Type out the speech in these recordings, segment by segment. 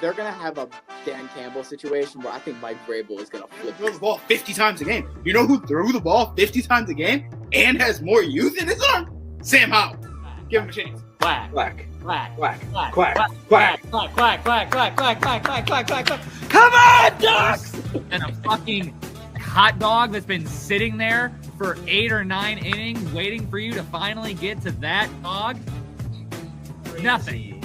they're gonna have a Dan Campbell situation where I think Mike Vrabel is gonna flip. Throw the ball 50 times a game. You know who threw the ball 50 times a game and has more youth in his arm? Sam Howell. Give him a chance. Quack. Quack. Quack. Quack. Quack. Quack. Quack. Quack. Quack. Quack. Quack. Quack. Quack. Quack. Quack. Quack. Quack. Quack. Come on, Ducks! And a fucking hot dog that's been sitting there for 8 or 9 innings waiting for you to finally get to that dog. Nothing.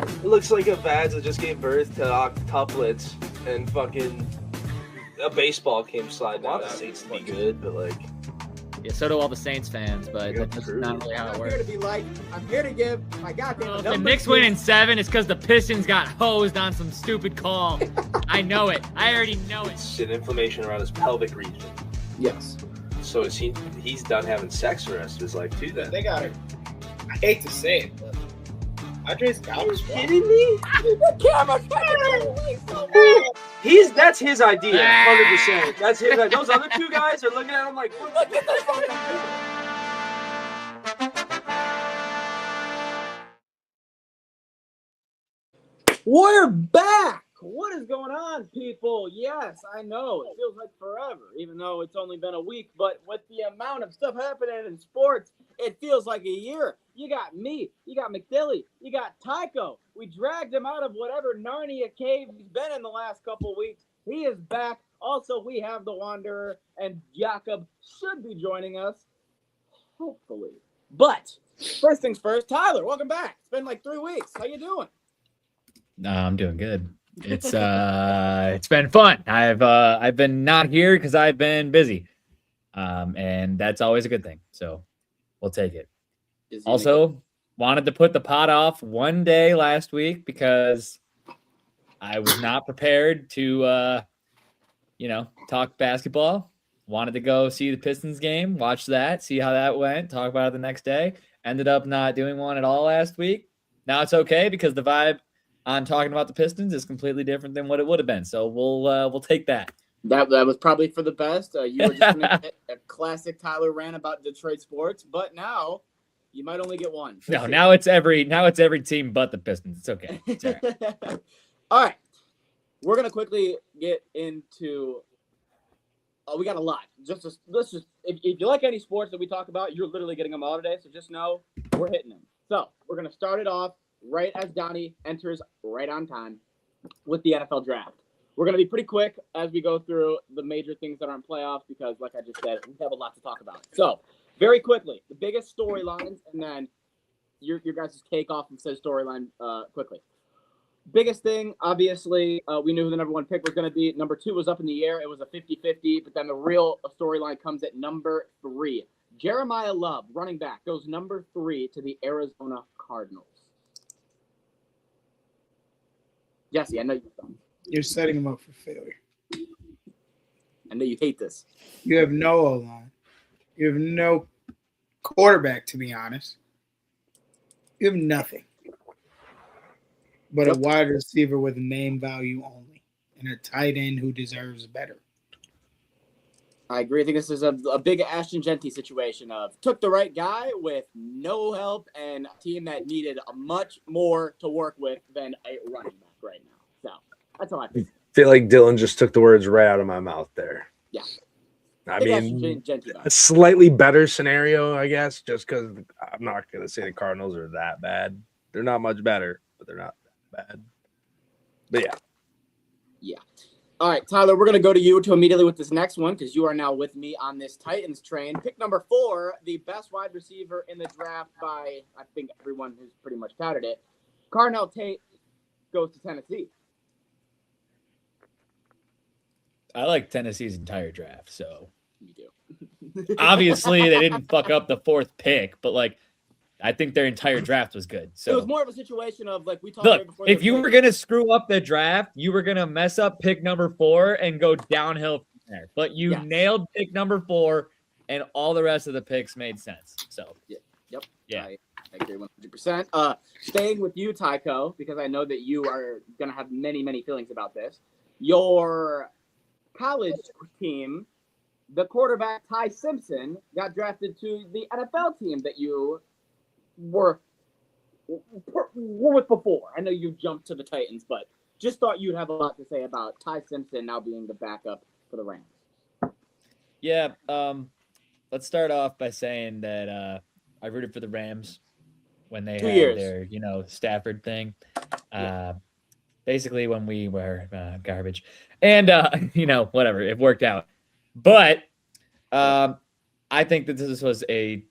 It looks like a Vads that just gave birth to octuplets and fucking a baseball came sliding down. The Saints to be good, but like. Yeah, so do all the Saints fans, but Yeah, that's true. not really how it I'm works. here to be like, I'm here to give my goddamn Well, if the number Knicks 2. win in 7, it's because the Pistons got hosed on some stupid call. I know it. I already know it. Shit, inflammation around his pelvic region. Yes. So is he's done having sex for the rest of his life too then. They got it. I hate to say it, but Andres Gallo's Kidding me? The camera fucking so bad. That's his idea, 100%. That's his. Those other two guys are looking at him like, look at this fucking We're back. What is going on, people? Yes, I know it feels like forever, even though it's only been a week. But with the amount of stuff happening in sports, it feels like a year. You got me, you got McDilly, you got Tycho. We dragged him out of whatever Narnia cave he's been in the last couple of weeks. He is back. Also, we have the Wanderer, and Jakob should be joining us, hopefully. But first things first, Tyler, welcome back. It's been like 3 weeks. How you doing? I'm doing good. It's been fun. I've been not here because I've been busy, and that's always a good thing. So we'll take it. Also, wanted to put the pot off one day last week because I was not prepared to, talk basketball. Wanted to go see the Pistons game, watch that, see how that went, talk about it the next day. Ended up not doing one at all last week. Now it's okay because the vibe on talking about the Pistons is completely different than what it would have been. So we'll take that. That was probably for the best. You were just going to get a classic Tyler rant about Detroit sports, but now you might only get one. No, now it's every team but the Pistons. It's okay. It's all right. All right. We're going to quickly get into we got a lot. Let's just if you like any sports that we talk about, you're literally getting them all today, so just know we're hitting them. So, we're going to start it off right as Donnie enters right on time with the NFL draft. We're going to be pretty quick as we go through the major things that are in playoffs because, like I just said, we have a lot to talk about. So, very quickly, the biggest storylines, and then your guys' take off and says storyline quickly. Biggest thing, obviously, we knew who the number 1 pick was going to be. Number 2 was up in the air. It was a 50-50, but then the real storyline comes at number 3. Jeremiah Love, running back, goes number 3 to the Arizona Cardinals. Jesse, I know you're done. You're setting him up for failure. I know you hate this. You have no O-line. You have no quarterback, to be honest. You have nothing but a wide receiver with name value only and a tight end who deserves better. I agree. I think this is a big Ashton Genty situation of took the right guy with no help and a team that needed a much more to work with than a running back right now. So that's how I feel. I feel like Dylan just took the words right out of my mouth there. Yeah. I Big mean, Ashton Genty a vibe. slightly better scenario, I guess, just because I'm not going to say the Cardinals are that bad. They're not much better, but they're not that bad. But yeah. Yeah. All right, Tyler, we're going to go to you immediately with this next one because you are now with me on this Titans train. Pick number 4, the best wide receiver in the draft by, I think, everyone who's pretty much touted it. Carnell Tate goes to Tennessee. I like Tennessee's entire draft, so You do. obviously they didn't fuck up the 4th pick, but like I think their entire draft was good. It So was more of a situation of like we talked right look, before. if you were gonna screw up the draft, you were gonna mess up pick number 4 and go downhill from there. But you Yes. nailed pick number 4, and all the rest of the picks made sense. So Yep. yeah. I agree 100%. Staying with you, Tycho, because I know that you are going to have many, many feelings about this. Your college team, the quarterback Ty Simpson, got drafted to the NFL team that you were with before. I know you jumped to the Titans, but just thought you'd have a lot to say about Ty Simpson now being the backup for the Rams. Yeah. Let's start off by saying that I rooted for the Rams when they 2 had years. their Stafford thing. Basically when we were garbage, and whatever, it worked out. But I think that this was a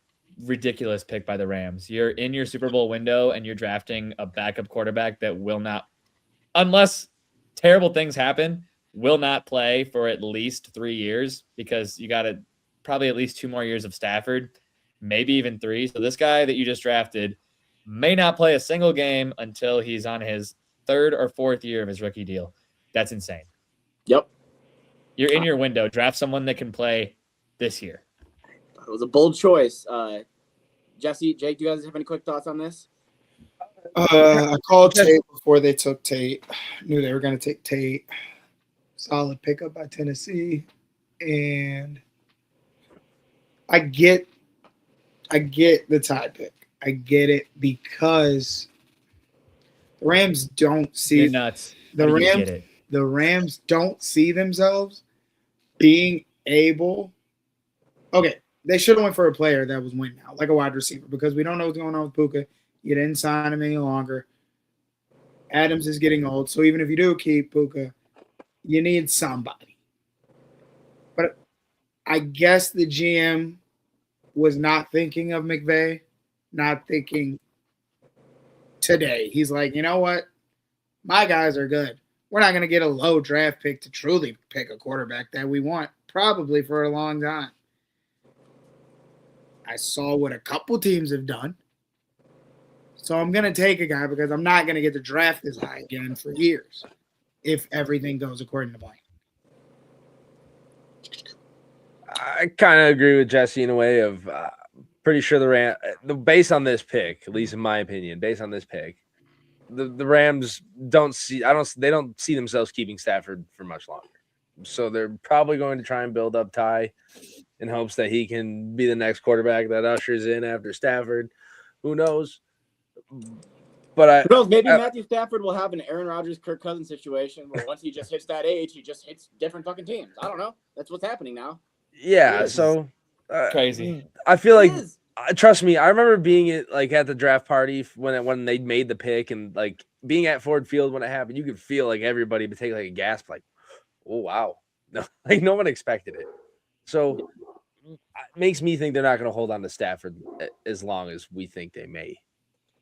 ridiculous pick by the Rams. You're in your Super Bowl window and you're drafting a backup quarterback that will not, unless terrible things happen, will not play for at least 3 years, because you got to probably at least 2 more years of Stafford, maybe even 3. So this guy that you just drafted may not play a single game until he's on his 3rd or 4th year of his rookie deal. That's insane. Yep. You're in your window. Draft someone that can play this year. It was a bold choice. Jesse, Jake, do you guys have any quick thoughts on this? I called Tate before they took Tate. Knew they were going to take Tate. Solid pickup by Tennessee. And I get the tie pick. I get it because the Rams don't see You're nuts. the How do you Rams. get it? The Rams don't see themselves being able. Okay, they should have went for a player that was winning now, like a wide receiver, because we don't know what's going on with Puka. You didn't sign him any longer. Adams is getting old, so even if you do keep Puka, you need somebody. But I guess the GM was not thinking of McVay, not thinking today. He's like, you know what? My guys are good. We're not going to get a low draft pick to truly pick a quarterback that we want, probably for a long time. I saw what a couple teams have done. So I'm going to take a guy because I'm not going to get to draft this high again for years if everything goes according to plan. I kind of agree with Jesse in a way of pretty sure based on this pick, at least in my opinion, based on this pick, the Rams don't see themselves keeping Stafford for much longer. So they're probably going to try and build up Ty in hopes that he can be the next quarterback that ushers in after Stafford. Who knows? But Who knows? Maybe Matthew Stafford will have an Aaron Rodgers, Kirk Cousins situation where once he just hits that age, he just hits different fucking teams. I don't know. That's what's happening now. yeah, so Crazy. I feel like It is. trust me, I remember being at the draft party when they made the pick and like being at Ford Field when it happened. You could feel like everybody would take like a gasp, like, "Oh wow!" No, like no one expected it. So it makes me think they're not going to hold on to Stafford as long as we think they may.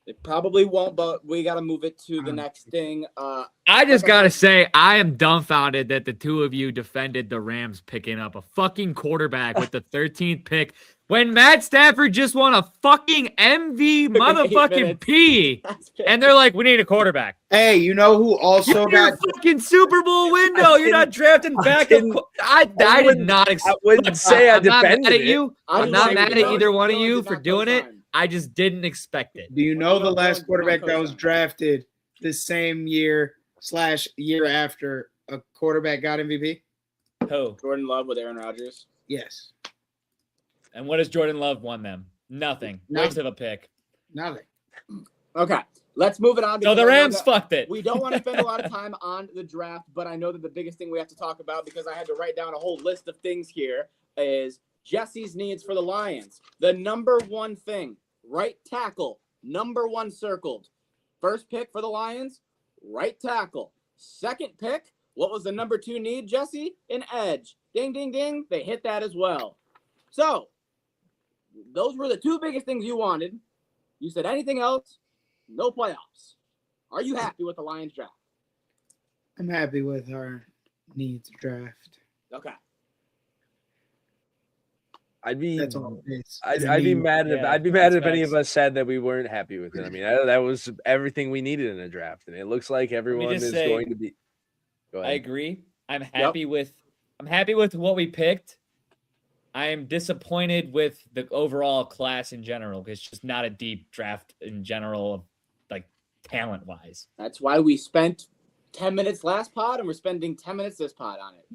It probably won't, but we got to move it to the next thing. I just got to say, I am dumbfounded that the two of you defended the Rams picking up a fucking quarterback with the 13th pick when Matt Stafford just won a fucking MV motherfucking P. And they're like, we need a quarterback. Hey, you know who also You're got fucking Super Bowl window. You're not drafting backup. I did not expect. I wouldn't say I I'm not mad defended at it. you. I I'm didn't not say mad we at don't. either one of Dylan you did for not doing it. co-sign. I just didn't expect it. Do you know the last Dylan quarterback did that not was co-sign. drafted the same year / year after a quarterback got MVP? Who? Jordan Love with Aaron Rodgers. Yes. And what has Jordan Love won them? Nothing. Nothing. Waste of a pick. Nothing. Okay, let's move it on. So because the I know Rams that fucked it. We don't want to spend a lot of time on the draft, but I know that the biggest thing we have to talk about, because I had to write down a whole list of things here, is Jesse's needs for the Lions. The number one thing, right tackle, number one circled. First pick for the Lions, right tackle. Second pick, what was the number 2 need, Jesse? An edge. Ding, ding, ding. They hit that as well. So, those were the 2 biggest things you wanted. You said anything else, no playoffs. Are you happy with the Lions draft? I'm happy with our needs draft. Okay. I'd be That's all it is. I'd be mad if Yeah, I'd be mad if that's any of facts. us said that we weren't happy with it. I mean, that was everything we needed in a draft, and it looks like everyone just is say- going to be. Go I ahead. agree. I'm happy with what we picked. I am disappointed with the overall class in general. It's just not a deep draft in general, like talent wise. That's why we spent 10 minutes last pod and we're spending 10 minutes this pod on it.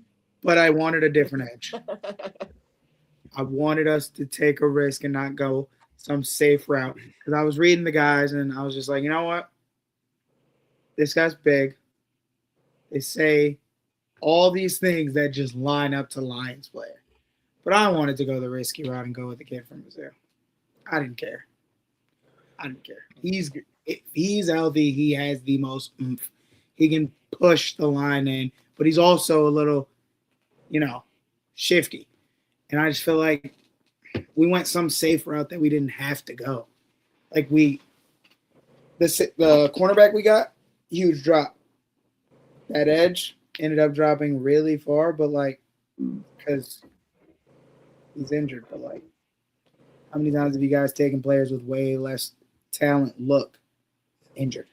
But I wanted a different edge. I wanted us to take a risk and not go some safe route. Because I was reading the guys, and I was just like, you know what? This guy's big. They say all these things that just line up to Lions player. But I wanted to go the risky route and go with the kid from Brazil. I didn't care. If he's healthy, he has the most oomph. He can push the line in, but he's also a little, shifty. And I just feel like we went some safe route that we didn't have to go. Like the cornerback we got, huge drop. That edge ended up dropping really far, but because he's injured. But how many times have you guys taken players with way less talent look injured?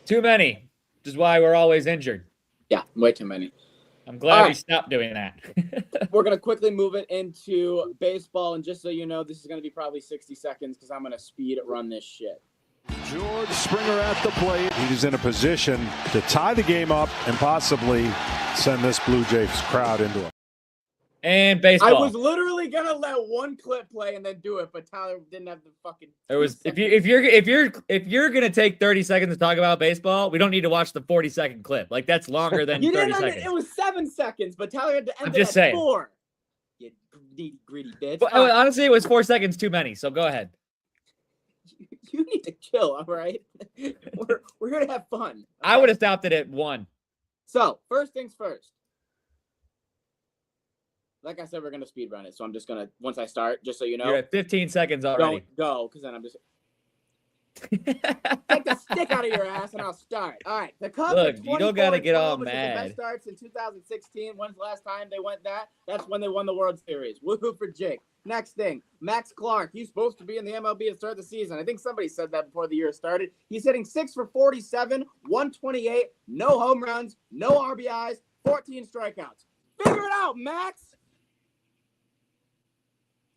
Too many. Which is why we're always injured. Yeah, way too many. I'm glad we stopped doing that. We're going to quickly move it into baseball. And just so you know, this is going to be probably 60 seconds because I'm going to speed run this shit. George Springer at the plate. He's in a position to tie the game up and possibly send this Blue Jays crowd into a. And baseball. I was literally gonna let one clip play and then do it, but Tyler didn't have the fucking. There was if you're gonna take 30 seconds to talk about baseball, we don't need to watch the 40-second clip. That's longer than 30 seconds. It was 7 seconds, but Tyler had to end I'm it just at saying. 4. You greedy bitch. But, honestly, it was 4 seconds too many. So go ahead. You need to chill, all right? we're here to have fun. Okay? I would have stopped it at 1. So first things first. Like I said, we're gonna speed run it. So I'm just gonna once I start, just so you know. You're at 15 seconds already. Don't go, because then I'm just take the stick out of your ass and I'll start. All right. The Cubs. Look, you don't gotta get all The mad. best starts in 2016. When's the last time they went that? That's when they won the World Series. Woohoo for Jake. Next thing, Max Clark. He's supposed to be in the MLB at the start of the season. I think somebody said that before the year started. He's hitting 6 for 47, 128, no home runs, no RBIs, 14 strikeouts. Figure it out, Max.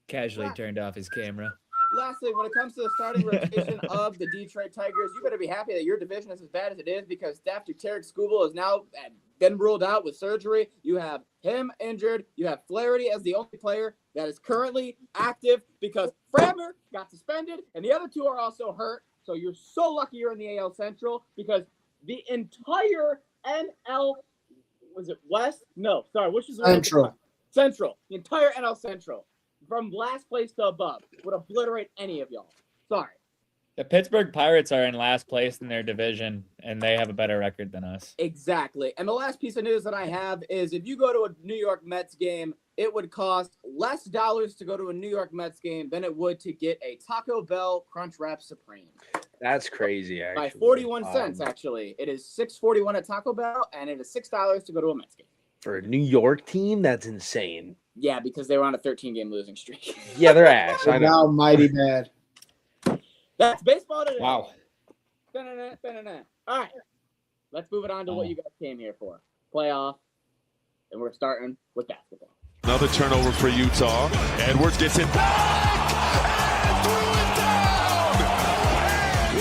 Casually turned off his camera. Lastly, when it comes to the starting rotation of the Detroit Tigers, you better be happy that your division is as bad as it is because Dr. Tarek Skubal has now been ruled out with surgery. You have him injured. You have Flaherty as the only player that is currently active because Framber got suspended, and the other two are also hurt. So you're so lucky you're in the AL Central because the entire NL, was it West? No, sorry. Which is Central. Central. The entire NL Central. From last place to above would obliterate any of y'all. Sorry. The Pittsburgh Pirates are in last place in their division, and they have a better record than us. Exactly. And the last piece of news that I have is if you go to a New York Mets game, it would cost less dollars to go to a New York Mets game than it would to get a Taco Bell Crunchwrap Supreme. That's crazy, actually. By 41 cents, actually. It is $6.41 at Taco Bell, and it is $6 to go to a Mets game. For a New York team, that's insane. Yeah, because they were on a 13-game losing streak. Yeah, they're ass. I know. Now mighty bad. That's baseball today. Wow. All right. Let's move it on to what you guys came here for. Playoff. And we're starting with basketball. Another turnover for Utah. Edwards gets it back and threw it down.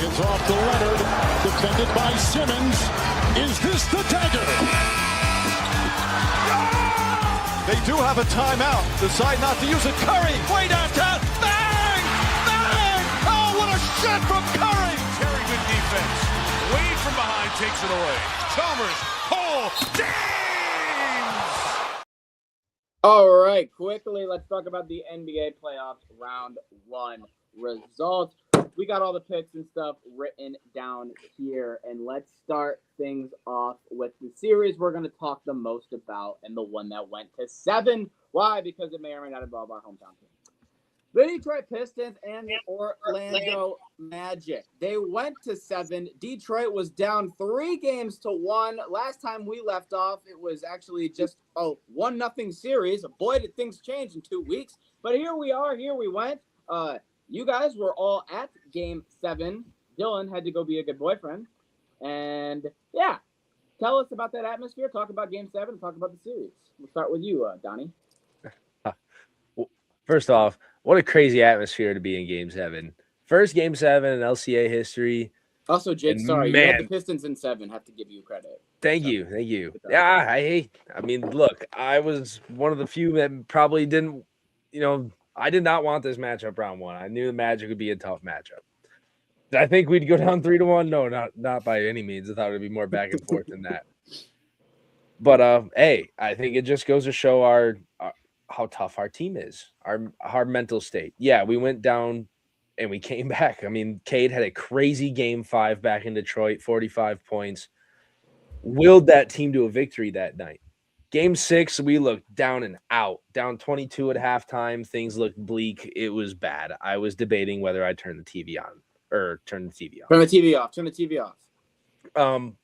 It's off to Leonard, defended by Simmons. Is this the dagger? They do have a timeout. Decide not to use it. Curry, way downtown. Bang! Bang! Oh, what a shot from Curry! Very good defense. Wade from behind takes it away. Chalmers, Cole, James! All right, quickly, let's talk about the NBA playoffs round 1 results. We got all the picks and stuff written down here, and let's start things off with the series we're going to talk the most about and the one that went to 7. Why? Because it may or may not involve our hometown team. The Detroit Pistons and the Orlando Magic. They went to 7. Detroit was down 3-1. Last time we left off, it was actually just a 1-0 series. Boy, did things change in 2 weeks. But here we are. Here we went. You guys were all at Game 7. Dylan had to go be a good boyfriend. And, yeah, tell us about that atmosphere. Talk about Game 7. Talk about the series. We'll start with you, Donnie. First off, what a crazy atmosphere to be in Game 7. First Game 7 in LCA history. Also, Jake, And sorry. You man. had the Pistons in 7. Have to give you credit. Thank you. Yeah, I mean, look, I was one of the few that probably didn't, I did not want this matchup round one. I knew the Magic would be a tough matchup. Did I think we'd go down 3-1? No, not by any means. I thought it'd be more back and forth than that. But hey, I think it just goes to show our how tough our team is, our mental state. Yeah, we went down and we came back. I mean, Cade had a crazy game 5 back in Detroit, 45 points, willed that team to a victory that night. Game 6, we looked down and out, down 22 at halftime. Things looked bleak. It was bad. I was debating whether I turn the TV on or turn the TV off. Turn the TV off. Turn the TV off.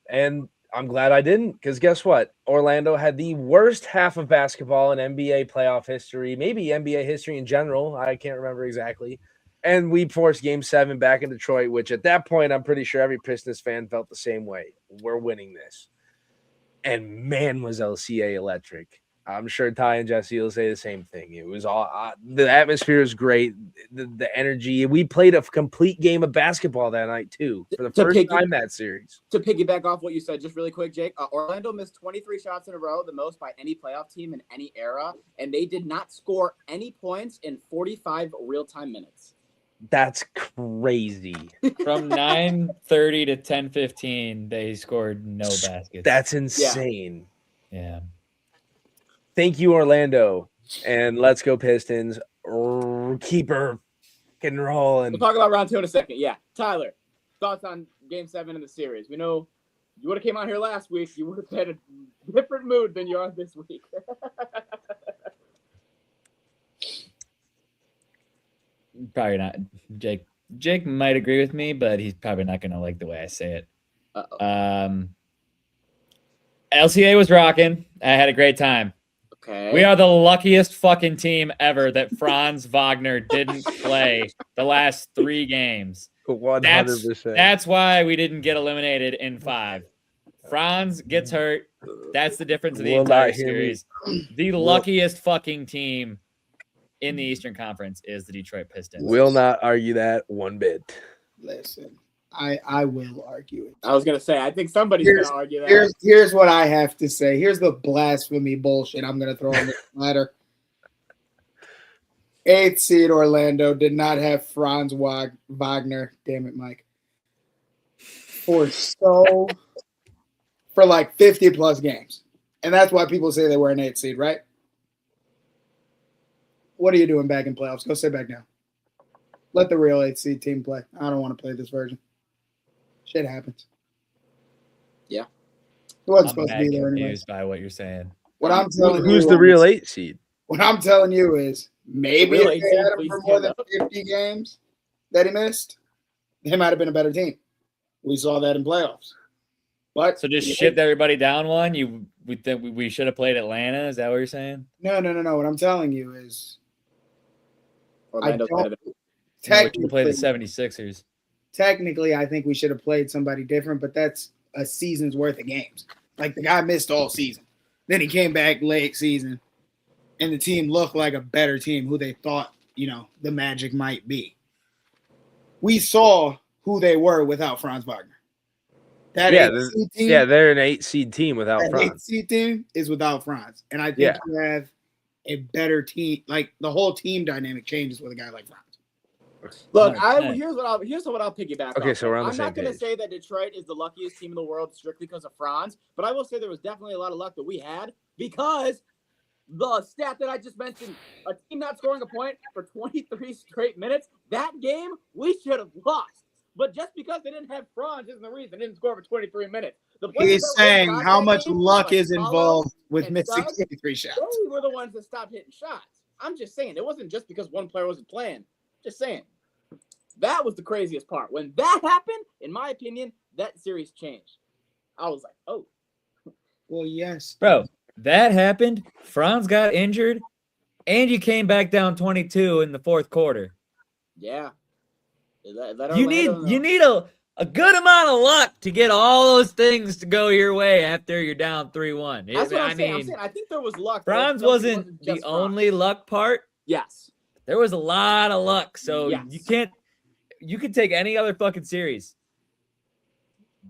And I'm glad I didn't, because guess what? Orlando had the worst half of basketball in NBA playoff history, maybe NBA history in general. I can't remember exactly. And we forced Game 7 back in Detroit, which at that point, I'm pretty sure every Pistons fan felt the same way. We're winning this. And man, was LCA electric. I'm sure Ty and Jesse will say the same thing. It was all the atmosphere is great. The energy. We played a complete game of basketball that night too, for the first time that series. To piggyback off what you said, just really quick, Jake. Orlando missed 23 shots in a row, the most by any playoff team in any era, and they did not score any points in 45 real-time minutes. That's crazy. From 9:30 to 10:15, they scored no baskets. That's insane. Yeah. Thank you, Orlando, and let's go Pistons. Keep her fucking rolling. We'll talk about round 2 in a second. Yeah, Tyler, thoughts on Game 7 of the series? We know you would have came out here last week. You would have had a different mood than you are this week. Probably not. Jake might agree with me, but he's probably not going to like the way I say it. Uh-oh. LCA was rocking. I had a great time. Okay. We are the luckiest fucking team ever that Franz Wagner didn't play the last 3 games. 100%. That's why we didn't get eliminated in 5. Franz gets hurt. That's the difference of the entire series. The luckiest fucking team in the Eastern Conference is the Detroit Pistons. Will not argue that one bit. Listen, I will argue it. I was going to say, I think somebody's going to argue that. Here's what I have to say. Here's the blasphemy bullshit I'm going to throw on this matter. 8th seed Orlando did not have Franz Wagner. Damn it, Mike. For like 50 plus games. And that's why people say they were an 8th seed, right? What are you doing back in playoffs? Go sit back down. Let the real 8th seed team play. I don't want to play this version. Shit happens. Yeah. He wasn't supposed to be there anyway. Confused by what you're saying. What I'm telling you, who's the real 8 seed? What I'm telling you is maybe Real if 8 they seed, had him please for more stand than 50 games that he missed, they might have been a better team. We saw that in playoffs. But So just shipped everybody down one. We think we should have played Atlanta. Is that what you're saying? No. What I'm telling you is Orlando's I kind of We should have played the technically, 76ers. technically, I think we should have played somebody different, but that's a season's worth of games. Like the guy missed all season. Then he came back late season, and the team looked like a better team who they thought, the Magic might be. We saw who they were without Franz Wagner. That 8th seed team, they're an 8 seed team without that 8th Franz. seed team is without Franz. And I think you have a better team. Like the whole team dynamic changes with a guy like Franz. Look, 100%. here's what I'll piggyback. Okay, off so we're on the I'm same not going to page. say that Detroit is the luckiest team in the world strictly because of Franz, but I will say there was definitely a lot of luck that we had because the stat that I just mentioned, a team not scoring a point for 23 straight minutes, that game we should have lost. But just because they didn't have Franz isn't the reason they didn't score for 23 minutes. The players He's that saying lost how that much game, luck like is Paolo involved with and missing Suggs, 53 shots. they were the ones that stopped hitting shots. I'm just saying, it wasn't just because one player wasn't playing. Just saying. That was the craziest part. When that happened, in my opinion, that series changed. I was like, oh. Well, yes. Bro, that happened. Franz got injured, and you came back down 22 in the 4th quarter. Yeah. You need a good amount of luck to get all those things to go your way after you're down 3-1. That's what I'm saying. I think there was luck. Franz wasn't the only luck part. Yes. There was a lot of luck. So Yes. you can take any other fucking series.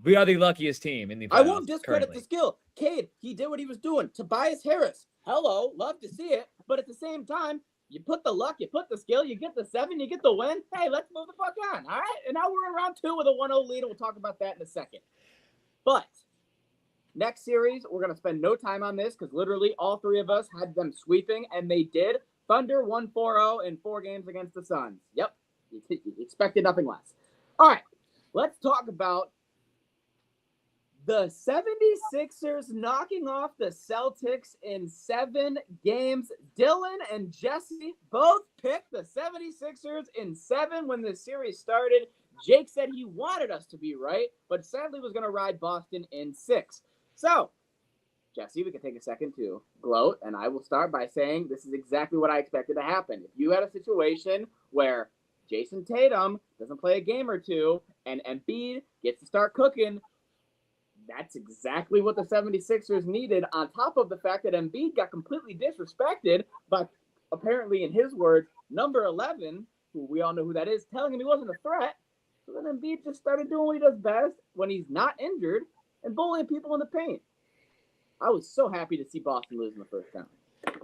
We are the luckiest team in the playoffs I won't discredit currently. the skill. Cade, he did what he was doing. Tobias Harris, hello, love to see it. But at the same time, You put the luck, you put the skill, you get the 7, you get the win. Hey, let's move the fuck on, all right? And now we're in round 2 with a 1-0 lead, and we'll talk about that in a second. But next series, we're going to spend no time on this because literally all 3 of us had them sweeping, and they did. Thunder won 4-0 in 4 games against the Suns. Yep, you expected nothing less. All right, let's talk about the 76ers knocking off the Celtics in 7 games. Dylan and Jesse both picked the 76ers in 7 when the series started. Jake said he wanted us to be right, but sadly was going to ride Boston in 6. So, Jesse, we can take a second to gloat, and I will start by saying this is exactly what I expected to happen. If you had a situation where Jason Tatum doesn't play a game or 2, and Embiid gets to start cooking, that's exactly what the 76ers needed, on top of the fact that Embiid got completely disrespected by, apparently in his words, number 11, who we all know who that is, telling him he wasn't a threat. So then Embiid just started doing what he does best when he's not injured and bullying people in the paint. I was so happy to see Boston lose in the first round.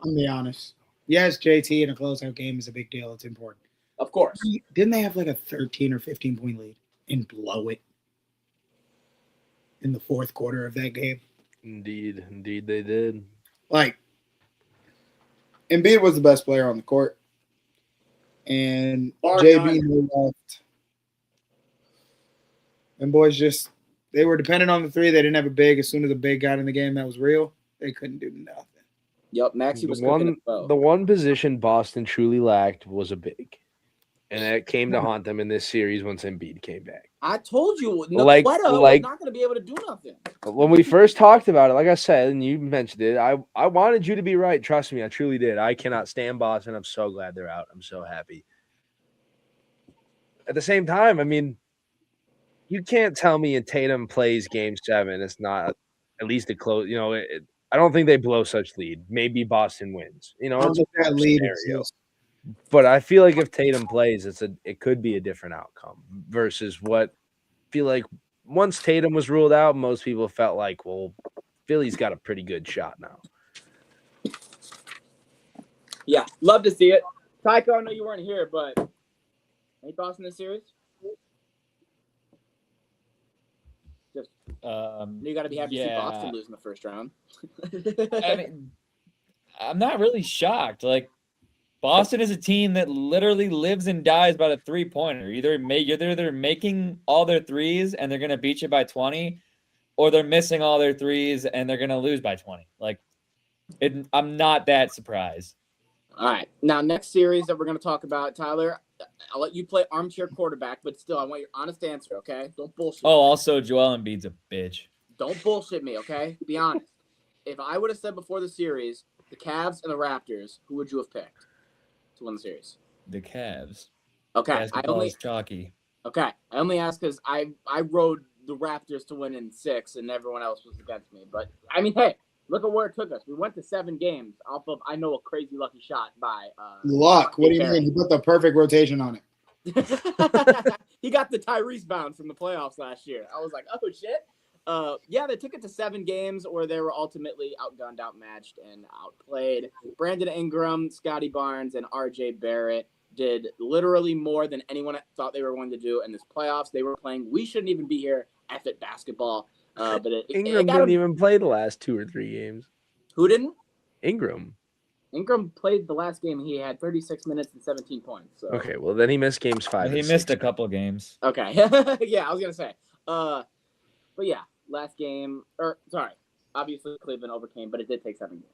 I'm be honest. Yes, JT in a closeout game is a big deal. It's important. Of course. Didn't they have like a 13 or 15 point lead and blow it in the fourth quarter of that game? Indeed they did. Like, Embiid was the best player on the court, and JB left. And boys they were dependent on the 3. They didn't have a big. As soon as the big got in the game that was real, they couldn't do nothing. Yep, Maxey was cooking the one position Boston truly lacked was a big. And it came to haunt them in this series once Embiid came back. I told you, was not going to be able to do nothing. When we first talked about it, like I said, and you mentioned it, I wanted you to be right. Trust me, I truly did. I cannot stand Boston. I'm so glad they're out. I'm so happy. At the same time, I mean, you can't tell me if Tatum plays Game 7, it's not at least a close. You know, I don't think they blow such lead. Maybe Boston wins. You know, it's a that lead scenario. But I feel like if Tatum plays, it could be a different outcome versus what I feel like once Tatum was ruled out, most people felt like, well, Philly's got a pretty good shot now. Yeah, love to see it. Tycho, I know you weren't here, but any thoughts in this series? Just you got to be happy to see Boston lose in the first round. I mean, I'm not really shocked. Like, Boston is a team that literally lives and dies by the 3-pointer. Either they're making all their threes and they're going to beat you by 20, or they're missing all their threes and they're going to lose by 20. Like, I'm not that surprised. All right. Now, next series that we're going to talk about, Tyler, I'll let you play armchair quarterback, but still, I want your honest answer, okay? Don't bullshit. Oh, also, Joel Embiid's a bitch. Don't bullshit me, okay? Be honest. If I would have said before the series, the Cavs and the Raptors, who would you have picked to win the series? The Cavs. Okay. Basketball is chalky. Okay. I only asked because I rode the Raptors to win in 6, and everyone else was against me. But, I mean, hey, look at where it took us. We went to 7 games off of, I know, a crazy lucky shot by luck. What do you mean? He put the perfect rotation on it. He got the Tyrese bounce from the playoffs last year. I was like, oh, shit. Yeah, they took it to 7 games where they were ultimately outgunned, outmatched, and outplayed. Brandon Ingram, Scotty Barnes, and RJ Barrett did literally more than anyone thought they were going to do in this playoffs. They were playing, we shouldn't even be here, F it basketball. But Ingram didn't even play the last 2 or 3 games. Who didn't? Ingram played the last game. He had 36 minutes and 17 points. So. Okay, well, then he missed games 5. He missed a couple games. Okay. Yeah, I was going to say. But yeah, last game, obviously Cleveland overcame, but it did take 7 games.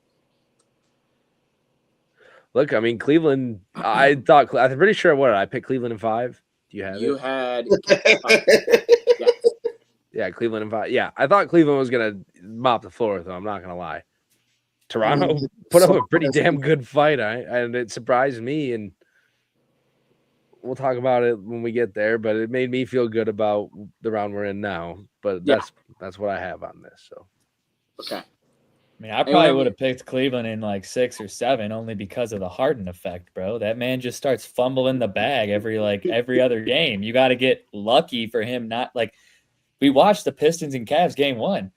Look, I mean, Cleveland, I'm pretty sure I picked Cleveland in 5. Do you have it? You had. Yeah. Yeah, Cleveland in 5. Yeah, I thought Cleveland was going to mop the floor, though. I'm not going to lie. Toronto put up a pretty damn good fight, and it surprised me, and we'll talk about it when we get there, but it made me feel good about the round we're in now. But that's what I have on this. So okay. I mean, I probably would have picked Cleveland in like 6 or 7 only because of the Harden effect, bro. That man just starts fumbling the bag every other game. You got to get lucky for him not like we watched the Pistons and Cavs game 1.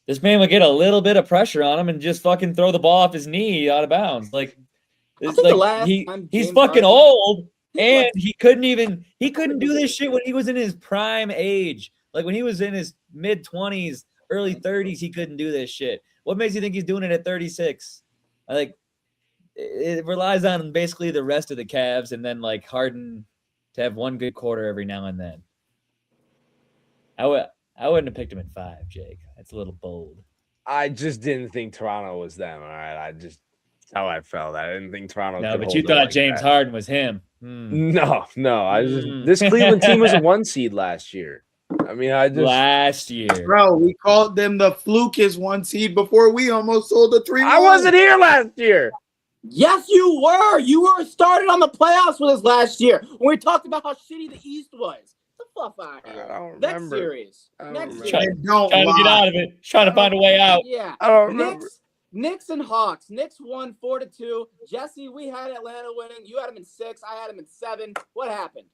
This man would get a little bit of pressure on him and just fucking throw the ball off his knee out of bounds. Like It's think the like last he's time James fucking Harden- old, and he couldn't do this shit when he was in his prime age. Like when he was in his mid-20s, early 30s, he couldn't do this shit. What makes you think he's doing it at 36? Like it relies on basically the rest of the Cavs and then like Harden to have one good quarter every now and then. I wouldn't have picked him at 5, Jake. That's a little bold. I just didn't think Toronto was them. All right, that's how I felt. I didn't think Toronto. No, could but hold you them thought like James that. Harden was him. Hmm. No. Mm. This Cleveland team was a 1 seed last year. I mean, Last year. Bro, we called them the Flukiest 1 seed before we almost sold the 3. I wasn't here last year. Yes, you were. You were started on the playoffs with us last year when we talked about how shitty the East was. Get the fuck out of here. I don't Next remember. series. I don't Next remember. series. And don't Trying to get lie. out of it. Trying to find a way out. Yeah. I don't remember. Knicks and Hawks. Knicks won 4-2. Jesse, we had Atlanta winning. You had them in 6. I had them in 7. What happened?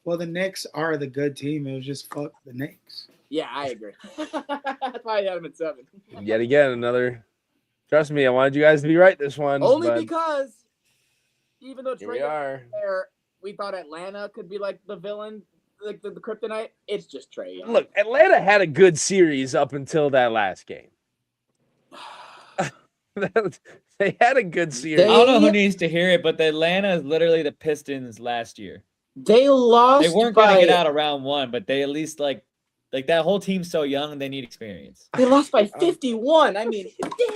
Well, the Knicks are the good team. It was just fuck the Knicks. Yeah, I agree. That's why I had them in 7. Yet again, another. Trust me, I wanted you guys to be right this one. Only but because even though here we Trey are. there, we thought Atlanta could be like the villain, like the kryptonite. It's just Trey Young. Look, Atlanta had a good series up until that last game. They had a good series. I don't know who needs to hear it, but the Atlanta is literally the Pistons last year. They lost. They weren't going to get out of round 1, but they at least like that whole team's so young, they need experience. They lost by 51. I mean,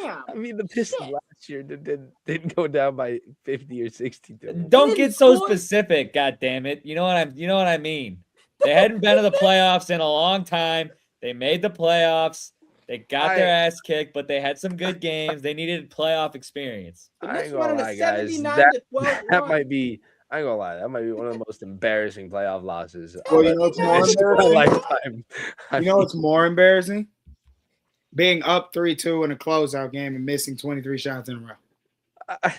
damn. I mean, the Pistons last year didn't go down by 50 or 60. Don't get so score. specific, god damn it. You know what I mean. They hadn't been to the playoffs in a long time. They made the playoffs. They got their ass kicked, but they had some good games. They needed playoff experience. The I Knicks ain't won gonna on a lie, guys. 79-12 That run. might be. I ain't gonna lie. That might be one of the most embarrassing playoff losses. Well, you know what's more in my embarrassing? lifetime. You know what's more embarrassing? Being up 3-2 in a closeout game and missing 23 shots in a row.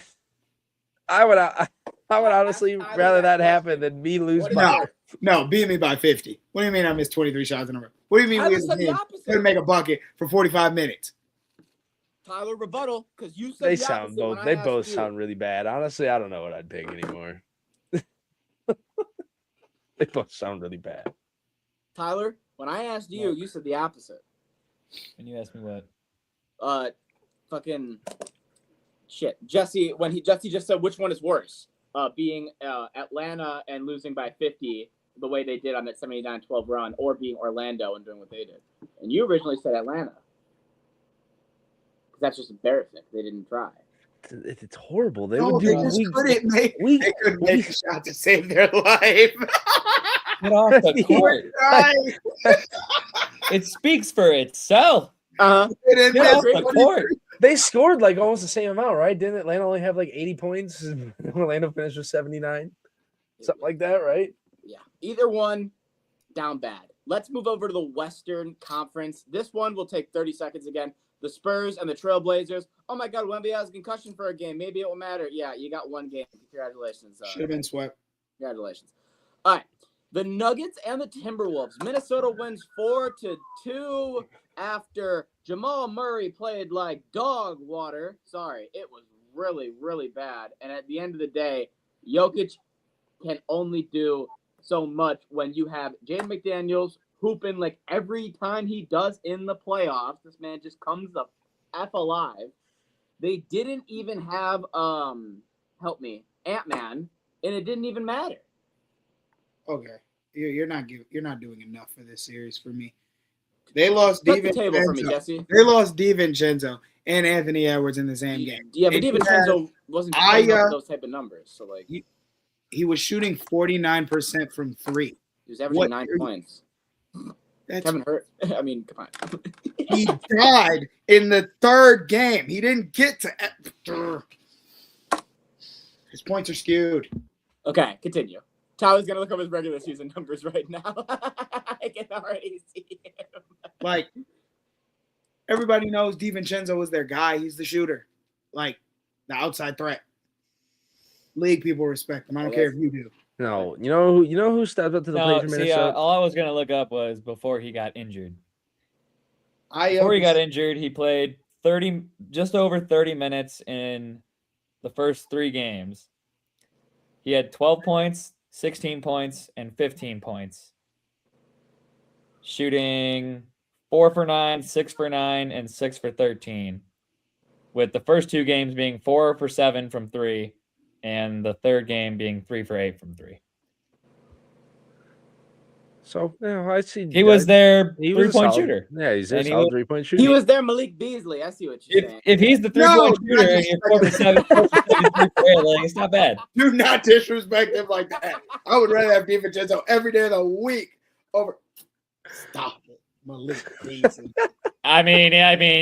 I would honestly rather that happen than me lose What is by. that? No, beat me by 50. What do you mean I missed 23 shots in a row? What do you mean I we just as a said the team opposite. couldn't make a bucket for 45 minutes? Tyler, rebuttal, because you said They the sound opposite when both. I They asked both you. sound really bad. Honestly, I don't know what I'd pick anymore. They both sound really bad. Tyler, when I asked you, you said the opposite. And you asked me what? Fucking shit. Jesse just said which one is worse? Being Atlanta and losing by 50 the way they did on that 79-12 run, or being Orlando and doing what they did. And you originally said Atlanta. Because that's just embarrassing. They didn't try. It's horrible. They No, would they do. just couldn't make. we- They couldn't make a shot to save their life. Get off the court. It speaks for itself. Uh-huh. They didn't Get miss off the 23. court. They scored like almost the same amount, right? Didn't Atlanta only have like 80 points? Orlando finished with 79, something like that, right? Yeah. Either one, down bad. Let's move over to the Western Conference. This one will take 30 seconds again. The Spurs and the Trailblazers. Oh my God, Wemby has a concussion for a game. Maybe it will matter. Yeah, you got one game. Congratulations. Should have been swept. Congratulations. All right. The Nuggets and the Timberwolves. Minnesota wins 4-2 after Jamal Murray played like dog water. Sorry, it was really, really bad. And at the end of the day, Jokic can only do so much when you have Jaden McDaniels hooping like every time he does in the playoffs. This man just comes the F alive. They didn't even have help me, Ant-Man, and it didn't even matter. Okay, you're not doing enough for this series for me. They lost Set the table for me, DiVincenzo. Jesse. They lost DiVincenzo and Anthony Edwards in the same game. Yeah, but And you DiVincenzo wasn't putting up those type of numbers. So like He was shooting 49% from 3. he was averaging What- 9 points. That's Kevin Hurt. I mean, come on. he died in the third game. He didn't get to. His points are skewed. Okay, continue. Tyler's gonna look up his regular season numbers right now. I can already see him. Like everybody knows, DiVincenzo is their guy. He's the shooter, like the outside threat. League people respect him. I don't care if you do. No, you know who stepped up to the plate No, for see, Minnesota? all I was gonna look up was before he got injured. I Before he got injured, he played just over 30 minutes in the first 3 games, he had 12 points, 16 points, and 15 points. Shooting 4 for 9, 6 for 9, and 6 for 13. With the first 2 games being 4 for 7 from 3, and the third game being 3 for 8 from 3. So I see. He was their He was a 3-point solid- shooter. Yeah, he's a And he solid was- 3-point shooter. He was their Malik Beasley. I see what you're saying. If he's the No, 3-point shooter and you're 4 for 7, 4 for 7, 3 for 8, like, it's not bad. Do not disrespect him like that. I would rather have DiVincenzo every day of the week over. Stop it, Malik Beasley. I mean,